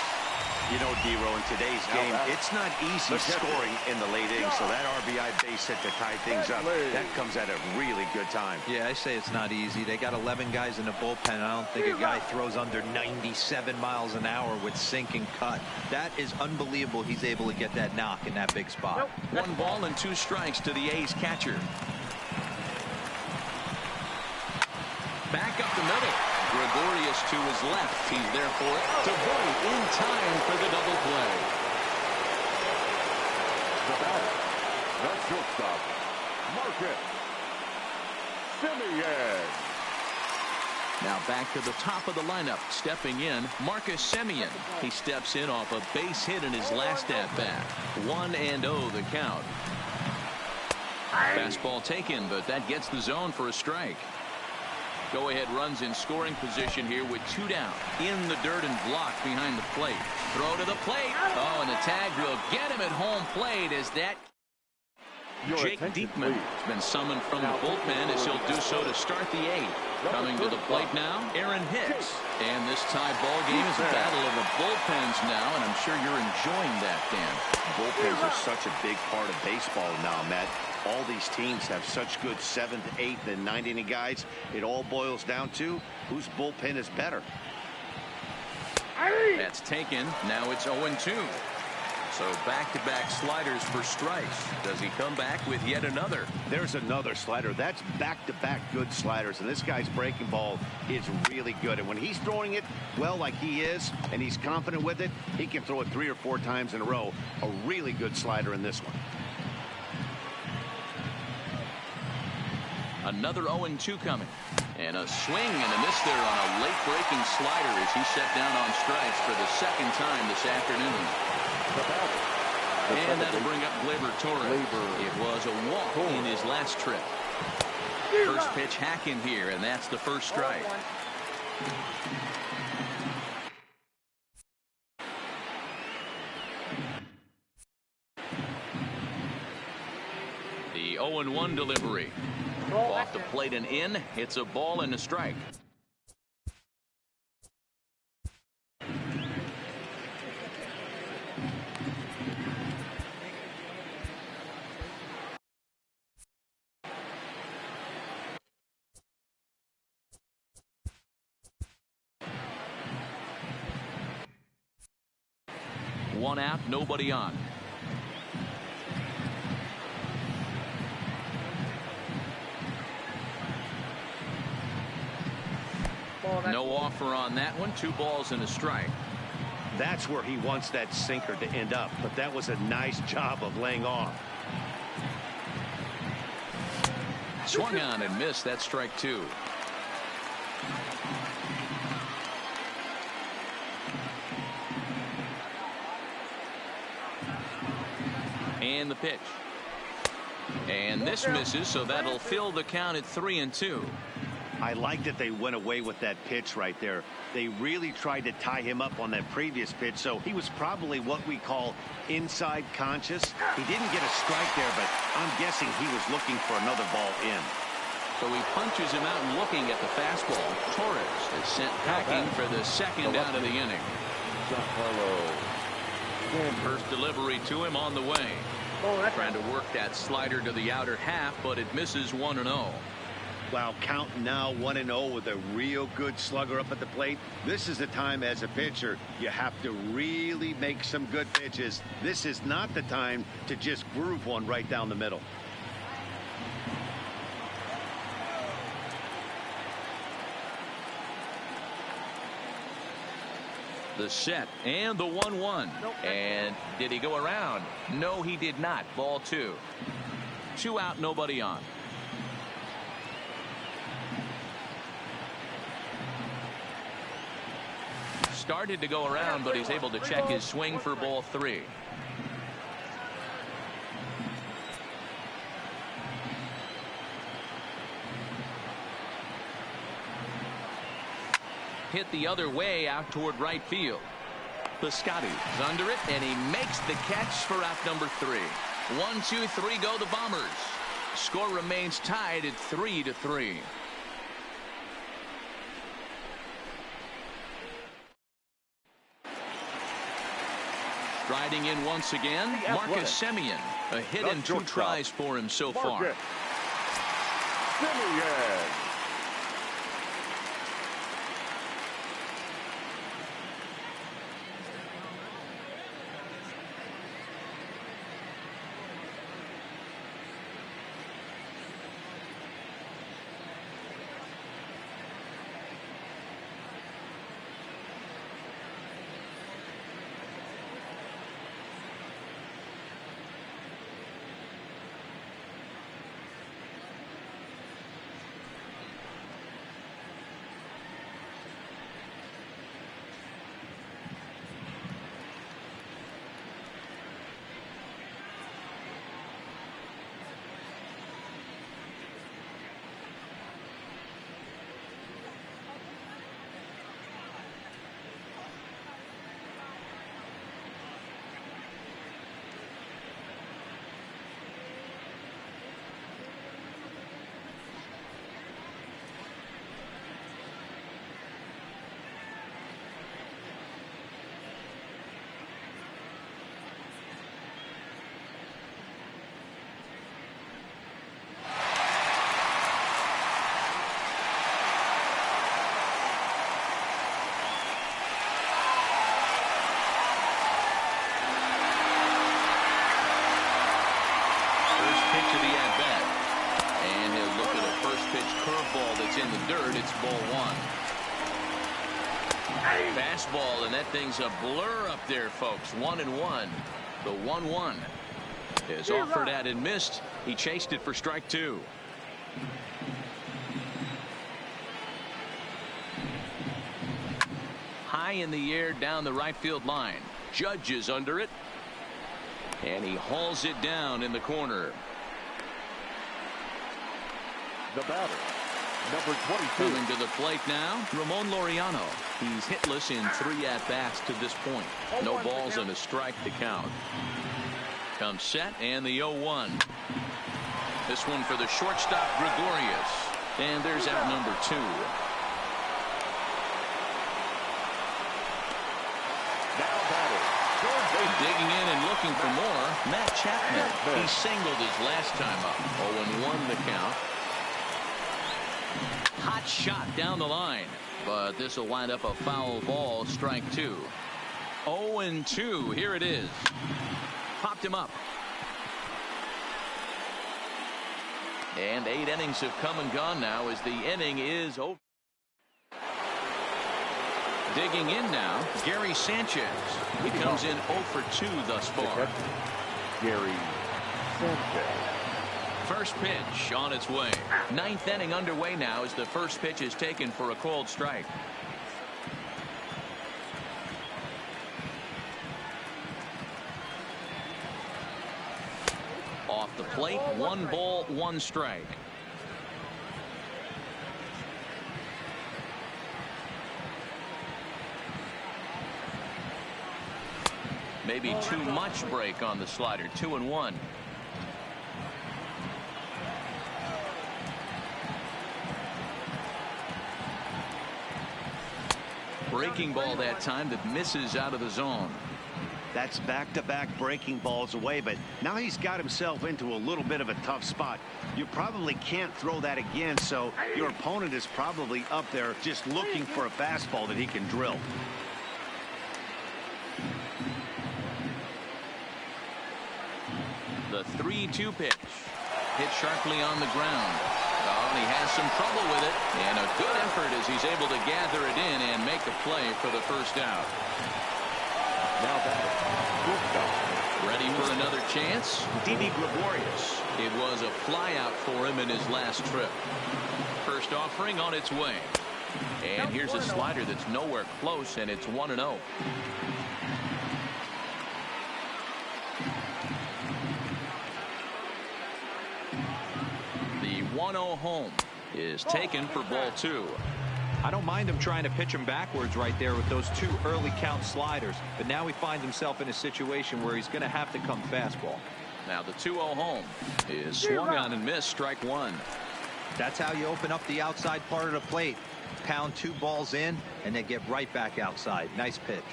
You know, D-Row, in today's game, it's not easy scoring in the late innings, so that RBI base hit to tie things up, that comes at a really good time. Yeah, I say it's not easy. They got 11 guys in the bullpen. I don't think a guy throws under 97 miles an hour with sink and cut. That is unbelievable. He's able to get that knock in that big spot. 1 ball and 2 strikes to the A's catcher. Back up the middle. Gregorius to his left. He's there for it. To Boyd in time for the double play. The batter, the shortstop, Marcus Semien. Now back to the top of the lineup. Stepping in, Marcus Semien. He steps in off a base hit in his last at-bat. 1-0 the count. Fastball taken, but that gets the zone for a strike. Go-ahead runs in scoring position here with 2 down. In the dirt and blocked behind the plate. Throw to the plate. Oh, and the tag will get him at home plate as that. Jake Diekman has been summoned from the bullpen as he'll do so to start the 8th. Coming to the plate now, Aaron Hicks. And this tie ball game is a battle of the bullpens now, and I'm sure you're enjoying that, Dan. Bullpens are such a big part of baseball now, Matt. All these teams have such good 7th, 8th, and 9th inning guys. It all boils down to whose bullpen is better. That's taken. Now it's 0-2. So back-to-back sliders for strikes. Does he come back with yet another? There's another slider. That's back-to-back good sliders. And this guy's breaking ball is really good. And when he's throwing it well like he is, and he's confident with it, he can throw it 3 or 4 times in a row. A really good slider in this one. Another 0-2 coming. And a swing and a miss there on a late breaking slider as he set down on strikes for the 2nd time this afternoon. And that'll bring up Gleyber Torres. It was a walk in his last trip. First pitch hack in here, and that's the first strike. The 0-1 delivery. Off the plate and in. It's a ball and a strike. One out, nobody on. No offer on that one. 2 balls and a strike. That's where he wants that sinker to end up, but that was a nice job of laying off. Swung on and missed. That's strike 2. And the pitch. And this misses, so that'll fill the count at 3-2. I like that they went away with that pitch right there. They really tried to tie him up on that previous pitch, so he was probably what we call inside conscious. He didn't get a strike there, but I'm guessing he was looking for another ball in. So he punches him out and looking at the fastball. Torres is sent packing for the 2nd out of the inning. First delivery to him on the way. Trying to work that slider to the outer half, but it misses 1-0. Well, counting now 1-0 with a real good slugger up at the plate. This is the time as a pitcher you have to really make some good pitches. This is not the time to just groove one right down the middle. The set and the 1-1. And did he go around? No, he did not. Ball 2. 2 out, nobody on. Started to go around, but he's able to check his swing for ball 3. Hit the other way out toward right field. Piscotty's under it, and he makes the catch for out number 3. 1, 2, 3 go the Bombers. Score remains tied at 3-3. Striding in once again, Marcus Semien. A hit and 2 tries for him so far. Semien. In the dirt, it's ball 1. Fastball, and that thing's a blur up there, folks. 1-1. The 1-1 is offered at and missed. He chased it for strike 2. High in the air down the right field line. Judge is under it, and he hauls it down in the corner. The batter, number 22. Coming to the plate now, Ramon Laureano. He's hitless in 3 at-bats to this point. No balls and a strike to count. Comes set and the 0-1. This one for the shortstop, Gregorius. And there's out number 2. Now batter, digging in and looking for more, Matt Chapman. He singled his last time up. 0-1 the count. Hot shot down the line, but this will wind up a foul ball, strike 2. 0-2, here it is. Popped him up. And 8 innings have come and gone now as the inning is over. Digging in now, Gary Sanchez. He comes in 0 for 2 thus far. Gary Sanchez. First pitch on its way. 9th inning underway now as the first pitch is taken for a called strike. Off the plate, 1 ball, 1 strike. Maybe too much break on the slider. 2-1. Breaking ball that time that misses out of the zone. That's back-to-back breaking balls away, but now he's got himself into a little bit of a tough spot. You probably can't throw that again, so your opponent is probably up there just looking for a fastball that he can drill. The 3-2 pitch. Hit sharply on the ground. Oh, and he has some trouble with it. And a good effort as he's able to gather it in and make a play for the first out. Now batting, ready for another chance. Didi Gregorius. It was a flyout for him in his last trip. First offering on its way. And here's a slider that's nowhere close, and it's 1-0. The 1-0 home is taken for ball 2. I don't mind him trying to pitch him backwards right there with those 2 early count sliders, but now he finds himself in a situation where he's going to have to come fastball. Now the 2-0 home is swung on and missed, strike 1. That's how you open up the outside part of the plate. Pound 2 balls in and then get right back outside. Nice pitch.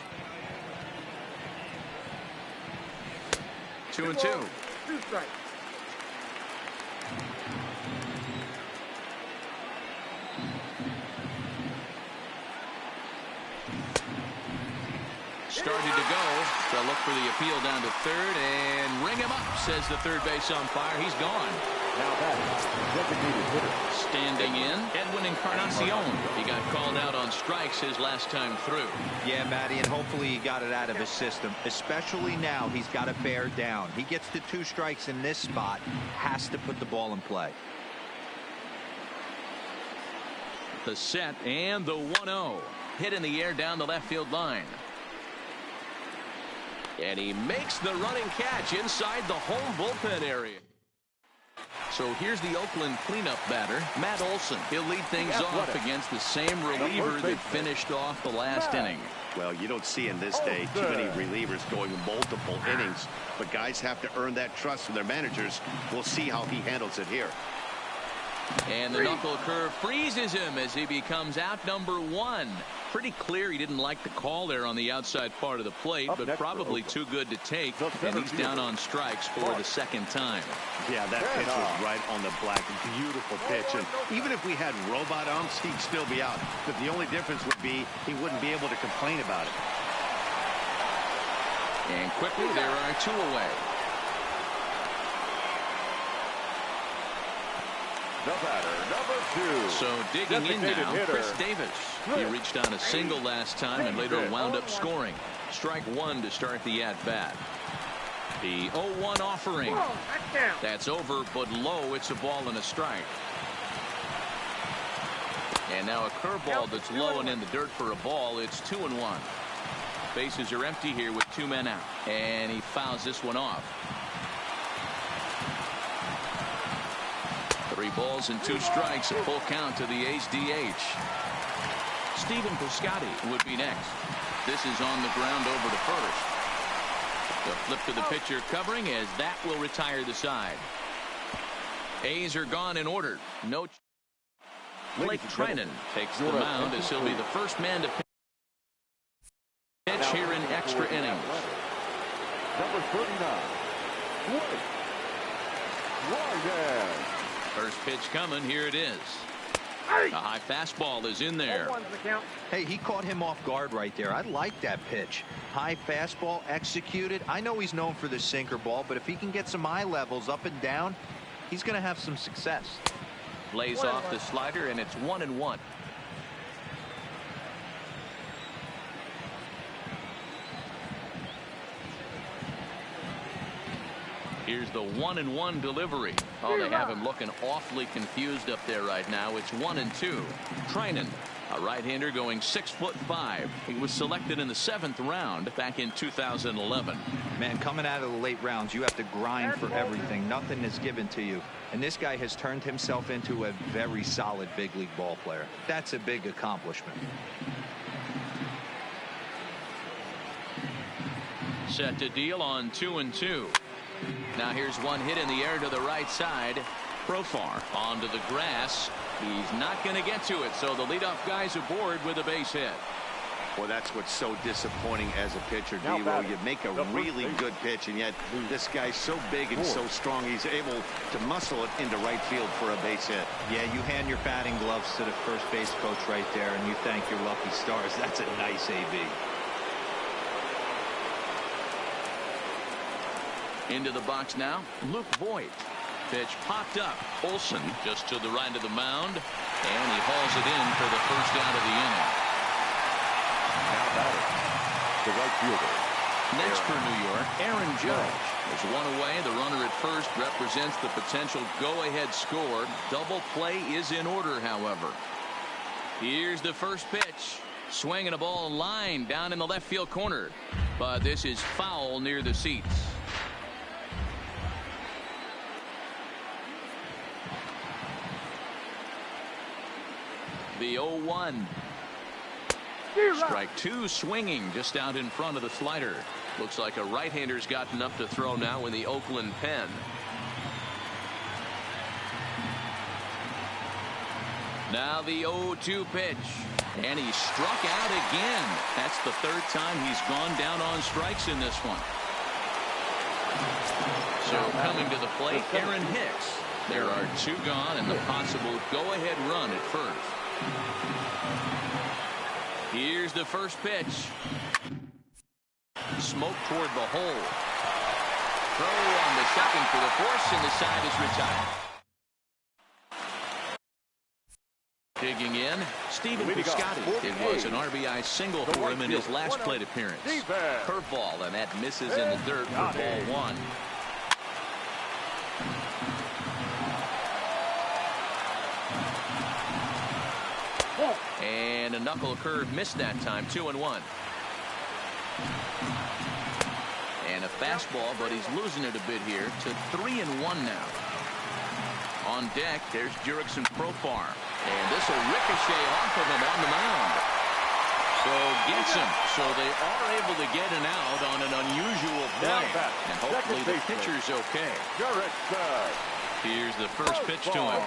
2-2. 2 strikes. Started to go. They'll look for the appeal down to third and ring him up, says the third base umpire. He's gone. now batting, designated hitter. Standing in, Edwin Encarnacion. He got called out on strikes his last time through. Yeah, Matty, and hopefully he got it out of his system. Especially now, he's got to bear down. He gets the 2 strikes in this spot, has to put the ball in play. The set and the 1-0. Hit in the air down the left field line. And he makes the running catch inside the home bullpen area. So here's the Oakland cleanup batter, Matt Olson. He'll lead things off against the same reliever that finished off the last inning. Well, you don't see in this day too many relievers going multiple innings, but guys have to earn that trust from their managers. We'll see how he handles it here. And the knuckle curve freezes him as he becomes out number 1. Pretty clear he didn't like the call there on the outside part of the plate, but probably too good to take, and he's down on strikes for the second time. Yeah, that pitch was right on the black. Beautiful pitch. And even if we had robot umps, he'd still be out. But the only difference would be he wouldn't be able to complain about it. And quickly, there are 2 away. The batter, number 2. So digging in now, Chris Davis. He reached on a single last time and later wound up scoring. Strike 1 to start the at-bat. The 0-1 offering. That's over, but low. It's a ball and a strike. And now a curveball that's low and in the dirt for a ball. It's 2-1. Bases are empty here with 2 men out. And he fouls this one off. 3 balls and 2 strikes, a full count to the A's DH. Stephen Piscotty would be next. This is on the ground over to first. The flip to the pitcher covering as that will retire the side. A's are gone in order. No. Blake Treinen takes the mound as he'll be the first man to pitch here in extra innings. Number 39. Widen. First pitch coming. Here it is. A high fastball is in there. Hey, he caught him off guard right there. I like that pitch. High fastball executed. I know he's known for the sinker ball, but if he can get some eye levels up and down, he's going to have some success. Lays off the slider, and it's 1-1. Here's the 1-1 delivery. Oh, they have him looking awfully confused up there right now. It's 1-2. Treinen, a right-hander going 6'5". He was selected in the 7th round back in 2011. Man, coming out of the late rounds, you have to grind for everything. Nothing is given to you. And this guy has turned himself into a very solid big league ball player. That's a big accomplishment. Set to deal on 2-2. Now here's one hit in the air to the right side. Profar onto the grass. He's not going to get to it, so the leadoff guy's aboard with a base hit. Well, that's what's so disappointing as a pitcher, D-Roll. You make a really good pitch, and yet this guy's so big and so strong, he's able to muscle it into right field for a base hit. Yeah, you hand your batting gloves to the first base coach right there, and you thank your lucky stars. That's a nice AB. Into the box now, Luke Voigt. Pitch popped up. Olsen just to the right of the mound, and he hauls it in for the first out of the inning. Now batting, the right fielder. Next for New York, Aaron Judge. There's one away. The runner at first represents the potential go-ahead score. Double play is in order, however. Here's the first pitch. Swinging a ball line down in the left field corner. But this is foul near the seats. The 0-1. Strike two, swinging just out in front of the slider. Looks like a right-hander's got enough to throw now in the Oakland pen. Now the 0-2 pitch. And he struck out again. That's the third time he's gone down on strikes in this one. So coming to the plate, Aaron Hicks. There are two gone and the possible go-ahead run at first. Here's the first pitch. Smoke toward the hole. Throw on the second for the force, and the side is retired. Digging in, Stephen Piscotty. It was an RBI single for him in his last plate appearance. Curveball, and that misses in the dirt for ball one. And a knuckle curve missed that time. 2-1. And a fastball, but he's losing it a bit here to 3-1 now. On deck, there's Jurickson Profar. And this will ricochet off of him on the mound. So gets him. So they are able to get an out on an unusual play. And hopefully the pitcher's okay. Here's the first pitch to him.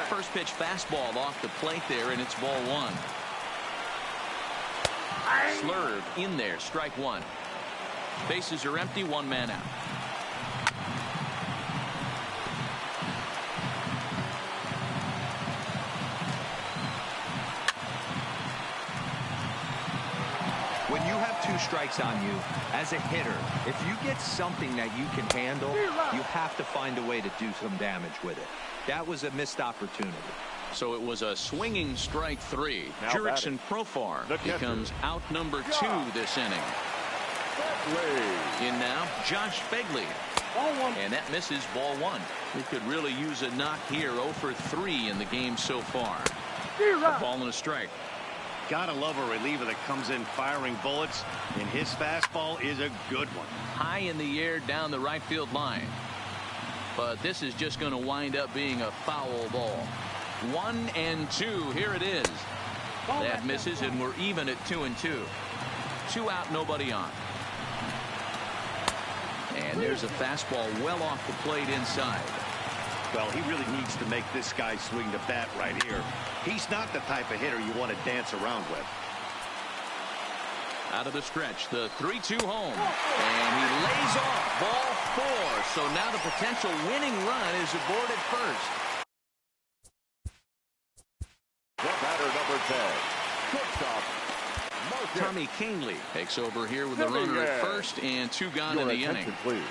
First pitch fastball off the plate there, and it's ball one. Slurve in there, strike one. Bases are empty, one man out. When you have two strikes on you, as a hitter, if you get something that you can handle, you have to find a way to do some damage with it. That was a missed opportunity. So it was a swinging strike three. Jurickson Profar becomes out number 2 this inning. In now, Josh Begley. And that misses ball one. We could really use a knock here. 0 for 3 in the game so far. A ball and a strike. Gotta love a reliever that comes in firing bullets, and his fastball is a good one. High in the air down the right field line. But this is just going to wind up being a foul ball. 1-2. Here it is. That misses, and we're even at 2-2. 2 out, nobody on. And there's a fastball well off the plate inside. Well, he really needs to make this guy swing the bat right here. He's not the type of hitter you want to dance around with. Out of the stretch, the 3-2 home. And he lays off ball 4. So now the potential winning run is aboard at first. The batter, number 10. Shortstop, Marcus. Tommy Kingley takes over here with the runner at first and 2 gone in the inning. Please.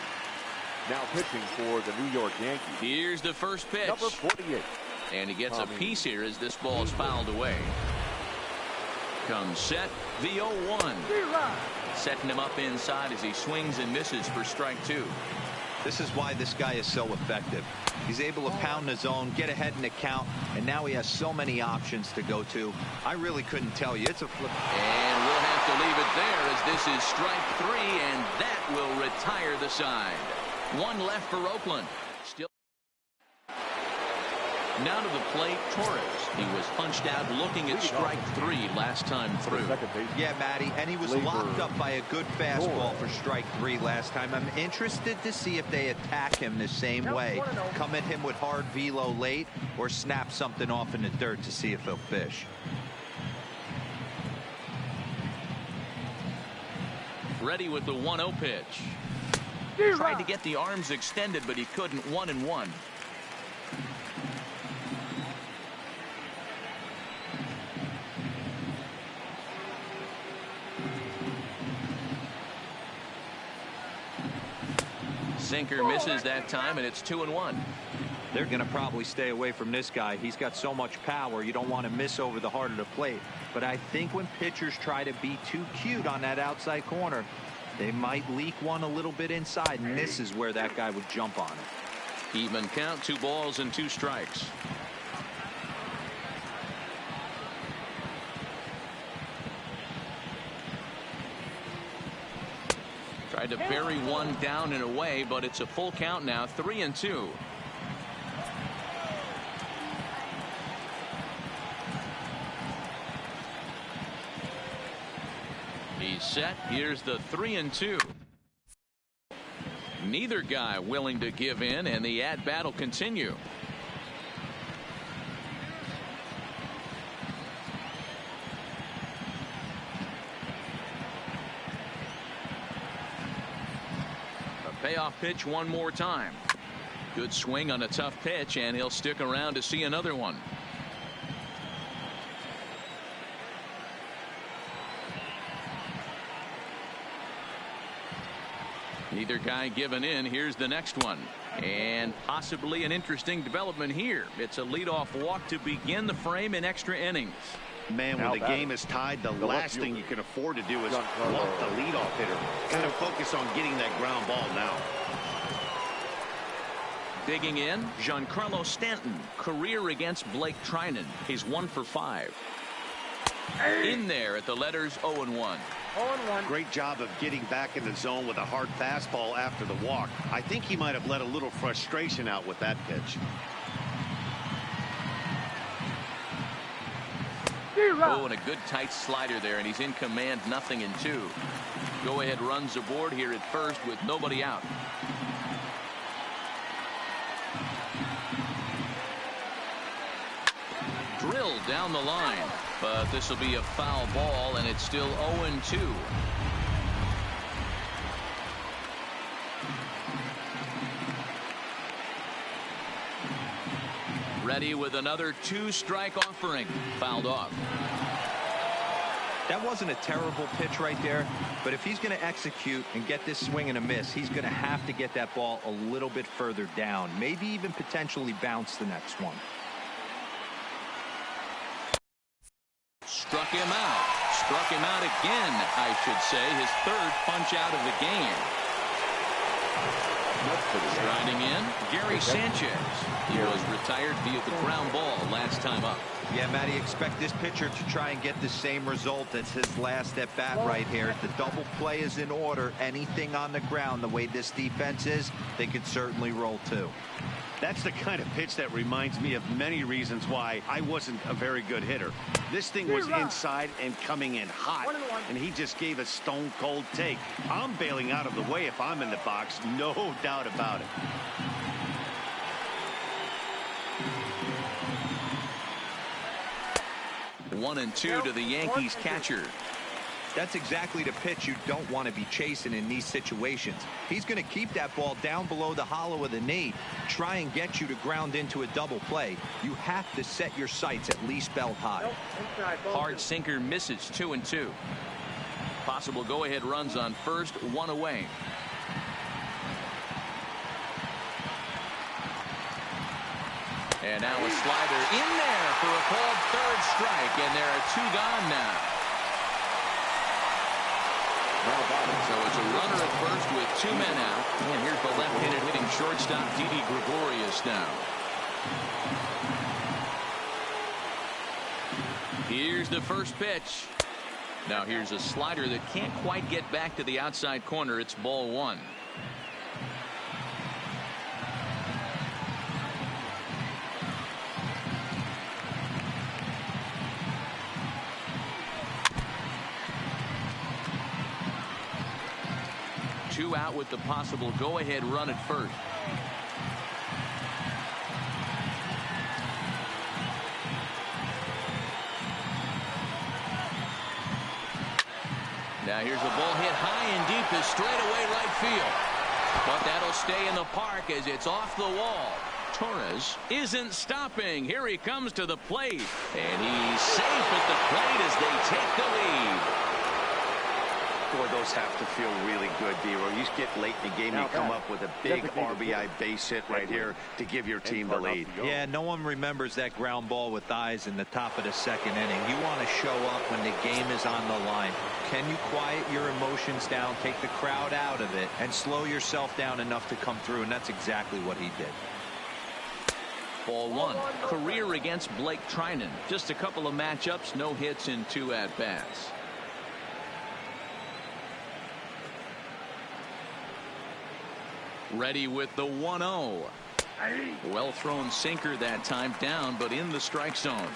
Now pitching for the New York Yankees. Here's the first pitch. Number 48. And he gets a piece here as this ball is fouled away. Comes set, the 0-1. Setting him up inside as he swings and misses for strike 2. This is why this guy is so effective. He's able to pound the zone, get ahead in the count, and now he has so many options to go to. I really couldn't tell you. It's a flip. And we'll have to leave it there as this is strike 3, and that will retire the side. 1 left for Oakland. Still. Now to the plate, Torres. He was punched out looking at strike 3 last time through. Yeah, Matty, and he was locked up by a good fastball for strike 3 last time. I'm interested to see if they attack him the same way. Come at him with hard velo late or snap something off in the dirt to see if he'll fish. Ready with the 1-0 pitch. Tried to get the arms extended, but he couldn't. 1-1. Sinker misses that time, and it's 2-1. They're going to probably stay away from this guy. He's got so much power. You don't want to miss over the heart of the plate. But I think when pitchers try to be too cute on that outside corner, they might leak one a little bit inside, and this is where that guy would jump on it. Even count, 2 balls and 2 strikes. Tried to bury one down and away, but it's a full count now, 3-2. He's set. Here's the 3-2. Neither guy willing to give in, and the at-bat will continue. A payoff pitch one more time. Good swing on a tough pitch, and he'll stick around to see another one. Neither guy giving in. Here's the next one. And possibly an interesting development here. It's a leadoff walk to begin the frame in extra innings. Man, when the game is tied, the last thing you can afford to do is walk the leadoff hitter. Kind of focus on getting that ground ball now. Digging in, Giancarlo Stanton. Career against Blake Trinan. He's 1 for 5. In there at the letters 0-1. Great job of getting back in the zone with a hard fastball after the walk. I think he might have let a little frustration out with that pitch. Oh, and a good tight slider there, and he's in command. 0-2. Go ahead runs aboard here at first with nobody out. Drilled down the line, but this will be a foul ball, and it's still 0-2. Ready with another 2-strike offering. Fouled off. That wasn't a terrible pitch right there, but if he's going to execute and get this swing and a miss, he's going to have to get that ball a little bit further down, maybe even potentially bounce the next one. Struck him out. Struck him out again, I should say. His 3rd punch out of the game. Striding in, Gary Sanchez. He was retired via the ground ball last time up. Yeah, Matty, expect this pitcher to try and get the same result as his last at bat right here. If the double play is in order, anything on the ground, the way this defense is, they could certainly roll too. That's the kind of pitch that reminds me of many reasons why I wasn't a very good hitter. This thing was inside and coming in hot, and he just gave a stone-cold take. I'm bailing out of the way if I'm in the box, no doubt about it. One and 2 to the Yankees catcher. That's exactly the pitch you don't want to be chasing in these situations. He's going to keep that ball down below the hollow of the knee, try and get you to ground into a double play. You have to set your sights at least belt high. Hard sinker misses. 2-2. Possible go-ahead runs on first, 1 away. And now a slider in there for a called 3rd strike, and there are 2 gone now. So it's a runner at first with 2 men out. And here's the left-handed hitting shortstop, Didi Gregorius now. Here's the first pitch. Now here's a slider that can't quite get back to the outside corner. It's ball 1. Two out with the possible go-ahead run at first. Now here's the ball hit high and deep to straightaway right field. But that'll stay in the park as it's off the wall. Torres isn't stopping. Here he comes to the plate. And he's safe at the plate as they take the lead. Boy, those have to feel really good, D-Roy. You get late in the game, you come up with a big RBI base hit right here to give your team the lead. Yeah, no one remembers that ground ball with eyes in the top of the second inning. You want to show up when the game is on the line. Can you quiet your emotions down, take the crowd out of it, and slow yourself down enough to come through? And that's exactly what he did. Ball one. Career against Blake Trinan. Just a couple of matchups, no hits in 2 at-bats. Ready with the 1-0. Well thrown sinker that time, down but in the strike zone.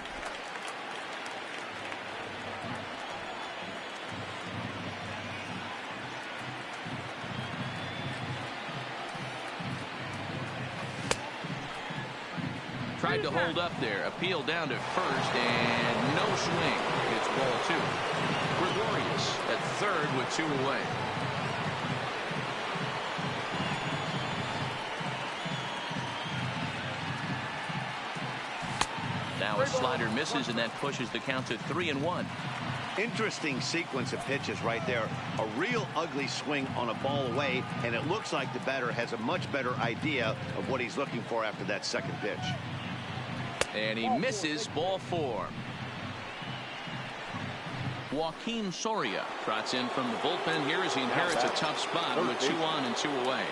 Tried to hold up there. Appeal down to first and no swing. It's ball 2. Gregorius at third with 2 away. Now a slider misses, and that pushes the count to 3-1. Interesting sequence of pitches right there. A real ugly swing on a ball away, and it looks like the batter has a much better idea of what he's looking for after that second pitch. And he misses, ball 4. Joaquin Soria trots in from the bullpen here as he inherits a tough spot with 2 on and 2 away.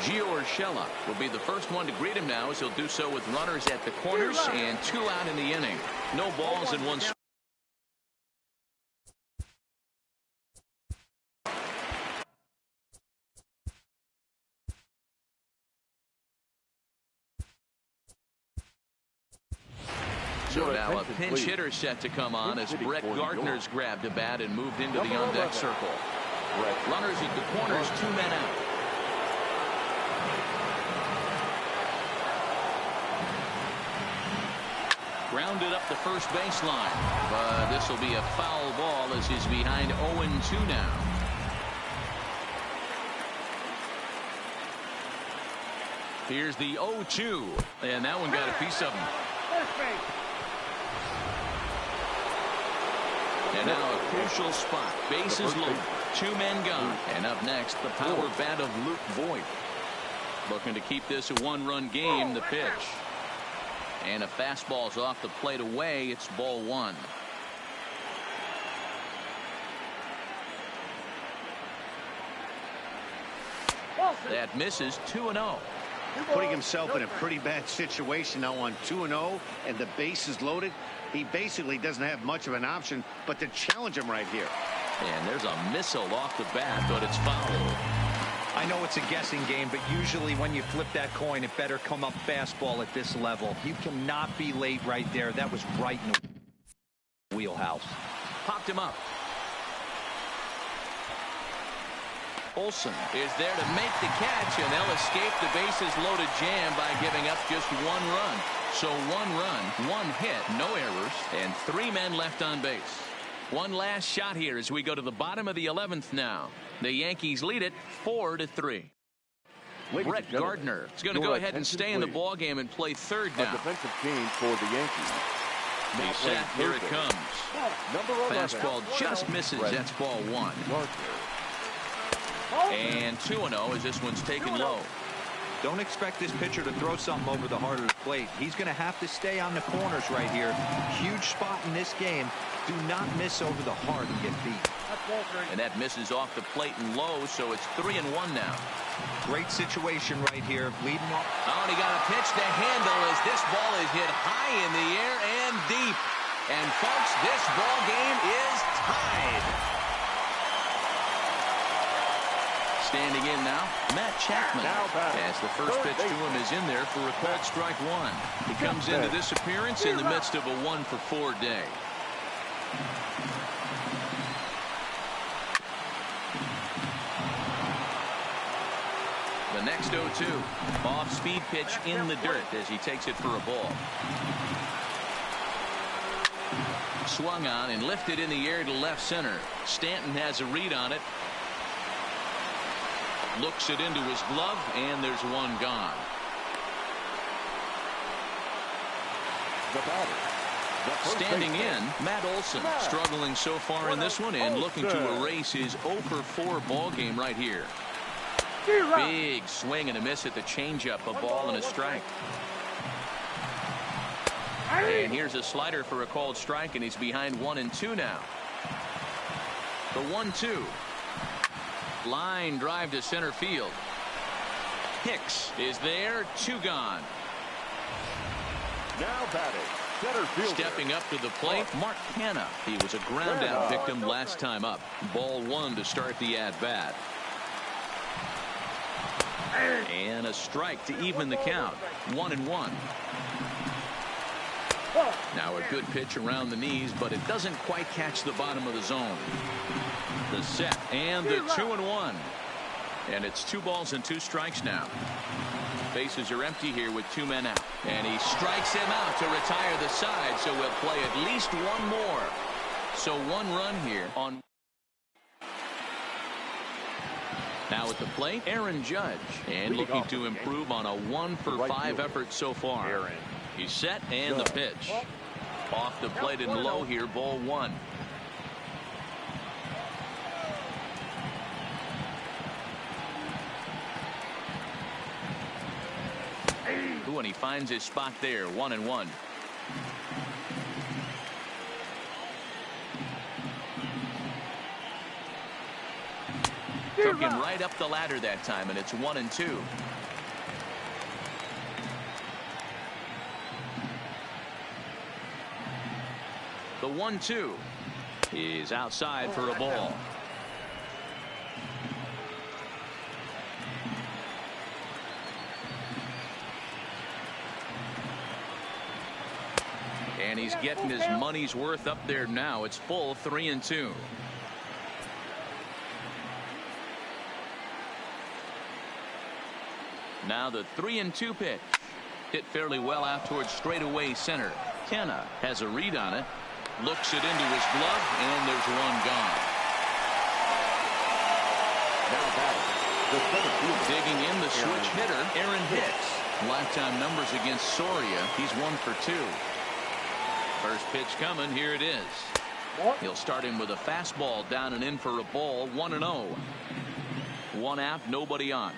Gio Urshela will be the first one to greet him now, as he'll do so with runners at the corners and 2 out in the inning. No balls in 1 strike. So now a pinch hitter set to come on as Brett Gardner's grabbed a bat and moved into the on-deck circle. Runners at the corners, 2 men out. Grounded up the first baseline, but this will be a foul ball as he's behind 0-2 now. Here's the 0-2, and that one got a piece of him. And now a crucial spot. Bases loaded. 2 men gone. And up next, the power bat of Luke Voigt. Looking to keep this a 1-run game. The pitch. And a fastball's off the plate away. It's ball 1. That misses. 2-0. Putting himself in a pretty bad situation now on 2-0, and the base is loaded. He basically doesn't have much of an option but to challenge him right here. And there's a missile off the bat, but it's fouled. I know it's a guessing game, but usually when you flip that coin, it better come up fastball at this level. You cannot be late right there. That was right in the wheelhouse. Popped him up. Olsen is there to make the catch, and they'll escape the bases loaded jam by giving up just 1 run. So 1 run, 1 hit, no errors, and 3 men left on base. One last shot here as we go to the bottom of the 11th now. The Yankees lead it 4-3. Brett Gardner is going to go ahead and stay in the ball game and play third now. Defensive change for the Yankees. He's set. Here it comes. Fastball just misses. That's ball 1. And 2-0 as this one's taken low. Don't expect this pitcher to throw something over the heart of the plate. He's going to have to stay on the corners right here. Huge spot in this game. Do not miss over the heart and get beat. And that misses off the plate and low, so it's 3-1 now. Great situation right here. Leading off. Oh, and he got a pitch to handle as this ball is hit high in the air and deep. And folks, this ball game is tied. Standing in now, Matt Chapman, as the first pitch to him is in there for a called strike 1. He comes into this appearance in the midst of a 1-for-4 day. The next 0-2, off-speed pitch in the dirt as he takes it for a ball. Swung on and lifted in the air to left center. Stanton has a read on it. Looks it into his glove, and there's one gone. The batter. Standing in, Matt Olson, struggling so far in this one and looking to erase his 0 for 4 ball game right here. Big swing and a miss at the changeup, a ball and a strike. And here's a slider for a called strike, and he's behind 1-2 now. The 1-2. Line drive to center field. Hicks is there, 2 gone. Now batting. Stepping up to the plate, Mark Hanna. He was a ground out victim last time up. Ball 1 to start the at bat. And a strike to even the count. 1-1. Now a good pitch around the knees, but it doesn't quite catch the bottom of the zone. The set and the 2-1. And it's 2 balls and 2 strikes now. Bases are empty here with 2 men out. And he strikes him out to retire the side, so we'll play at least 1 more. So 1 run here on. Now at the plate, Aaron Judge. And looking to improve on a 1 for 5 effort so far. He's set and the pitch. Off the plate and low here, ball 1. And he finds his spot there, 1-1. Took him right up the ladder that time, and it's 1-2. The 1-2 is outside for a ball. And he's getting his money's worth up there now. It's full 3-2. Now the 3-2 pitch. Hit fairly well out towards straightaway center. Kenna has a read on it. Looks it into his glove, and there's 1 gone. Digging in the switch hitter, Aaron Hicks. Lifetime numbers against Soria. He's 1 for 2. First pitch coming. Here it is. He'll start him with a fastball down and in for a ball. 1-0. 1 out, nobody on.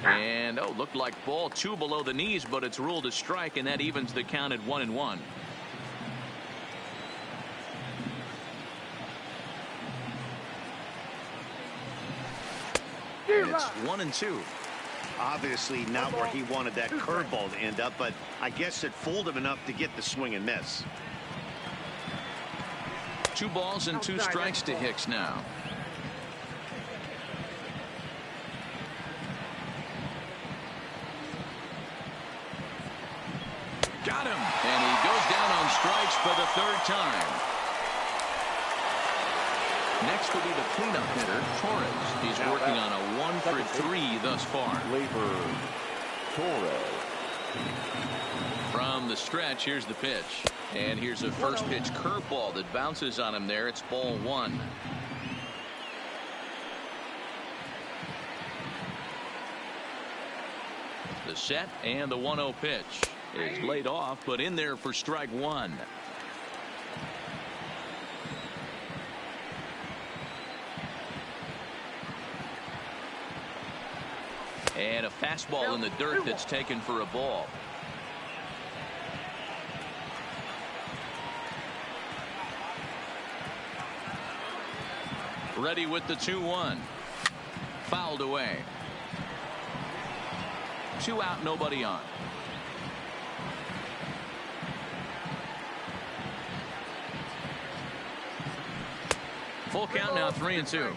And looked like ball 2 below the knees, but it's ruled a strike, and that evens the count at 1-1. And it's 1-2. Obviously not where he wanted that curveball to end up, but I guess it fooled him enough to get the swing and miss. 2 balls and 2 strikes to Hicks now. Got him, and he goes down on strikes for the 3rd time. Next will be the cleanup hitter, Torres. He's working on a 1 for 3 thus far. Torres. From the stretch, here's the pitch. And here's a first pitch curveball that bounces on him there. It's ball 1. The set and the 1-0 pitch is laid off, but in there for strike 1. And a fastball in the dirt that's taken for a ball. Ready with the 2-1. Fouled away. 2 out, nobody on. Full count now, 3-2.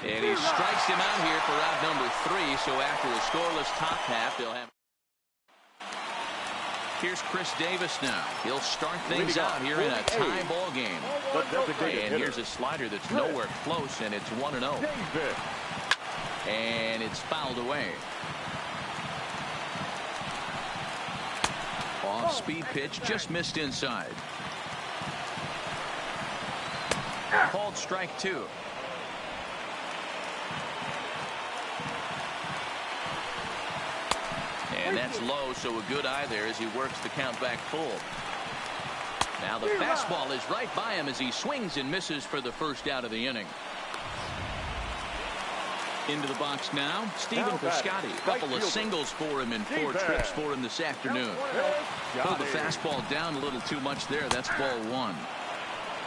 And he strikes him out here for out number 3. So after a scoreless top half, they'll have. Here's Chris Davis now. He'll start things out here in a tie ball game. And here's a slider that's nowhere close, and it's 1-0. And it's fouled away. Off-speed pitch, just missed inside. Called strike 2. And that's low, so a good eye there as he works the count back full. Now the fastball is right by him as he swings and misses for the first out of the inning. Into the box now, Stephen Piscotty. A couple of singles for him and 4 trips for him this afternoon. Pulled the fastball down a little too much there. That's ball 1.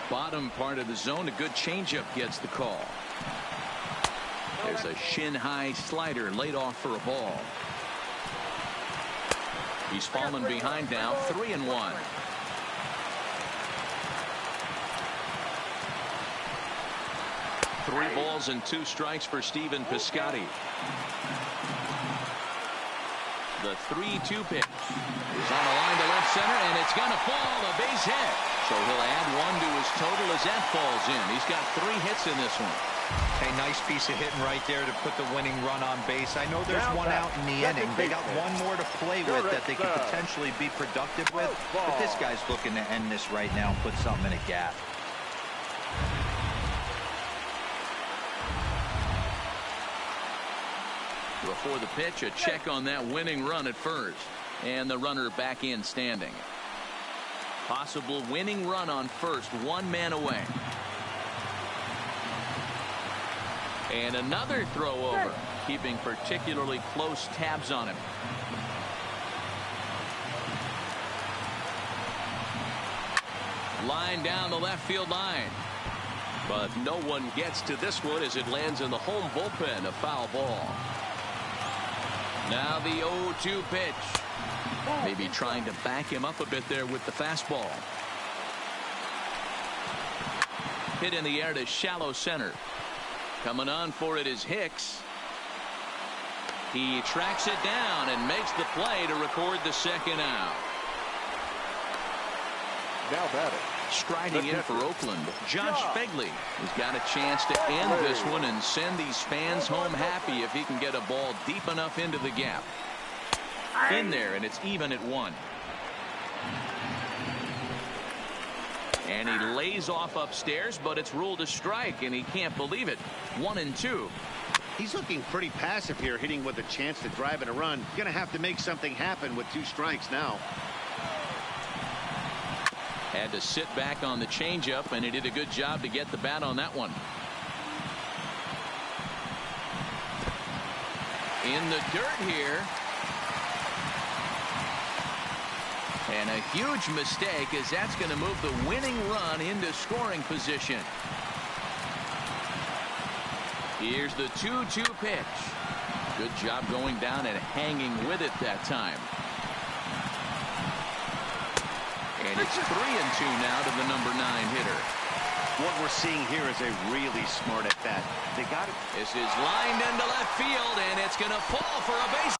Bottom part of the zone, a good changeup gets the call. There's a shin-high slider laid off for a ball. He's fallen behind now, 3-1. Three balls and 2 strikes for Stephen Piscotty. The 3-2 pitch is on the line to left center, and it's going to fall, a base hit. So he'll add 1 to his total as that falls in. He's got 3 hits in this one. Hey, nice piece of hitting right there to put the winning run on base. I know there's 1 out in the inning. They got 1 more to play with that they could potentially be productive with. But this guy's looking to end this right now and put something in a gap. Before the pitch, a check on that winning run at first. And the runner back in standing. Possible winning run on first, 1 man away. And another throw over, keeping particularly close tabs on him. Line down the left field line. But no one gets to this one as it lands in the home bullpen, a foul ball. Now the 0-2 pitch. Maybe trying to back him up a bit there with the fastball. Hit in the air to shallow center. Coming on for it is Hicks. He tracks it down and makes the play to record the second out. Now batting. Striding in for Oakland, Josh Begley has got a chance to end this one and send these fans home happy if he can get a ball deep enough into the gap. In there, and it's even at 1. And he lays off upstairs, but it's ruled a strike, and he can't believe it. 1-2. He's looking pretty passive here, hitting with a chance to drive in a run. Going to have to make something happen with 2 strikes now. Had to sit back on the changeup, and he did a good job to get the bat on that one. In the dirt here. And a huge mistake, as that's going to move the winning run into scoring position. Here's the 2-2 pitch. Good job going down and hanging with it that time. And it's 3-2 now to the number 9 hitter. What we're seeing here is a really smart at bat. They got it. This is lined into left field, and it's going to fall for a base.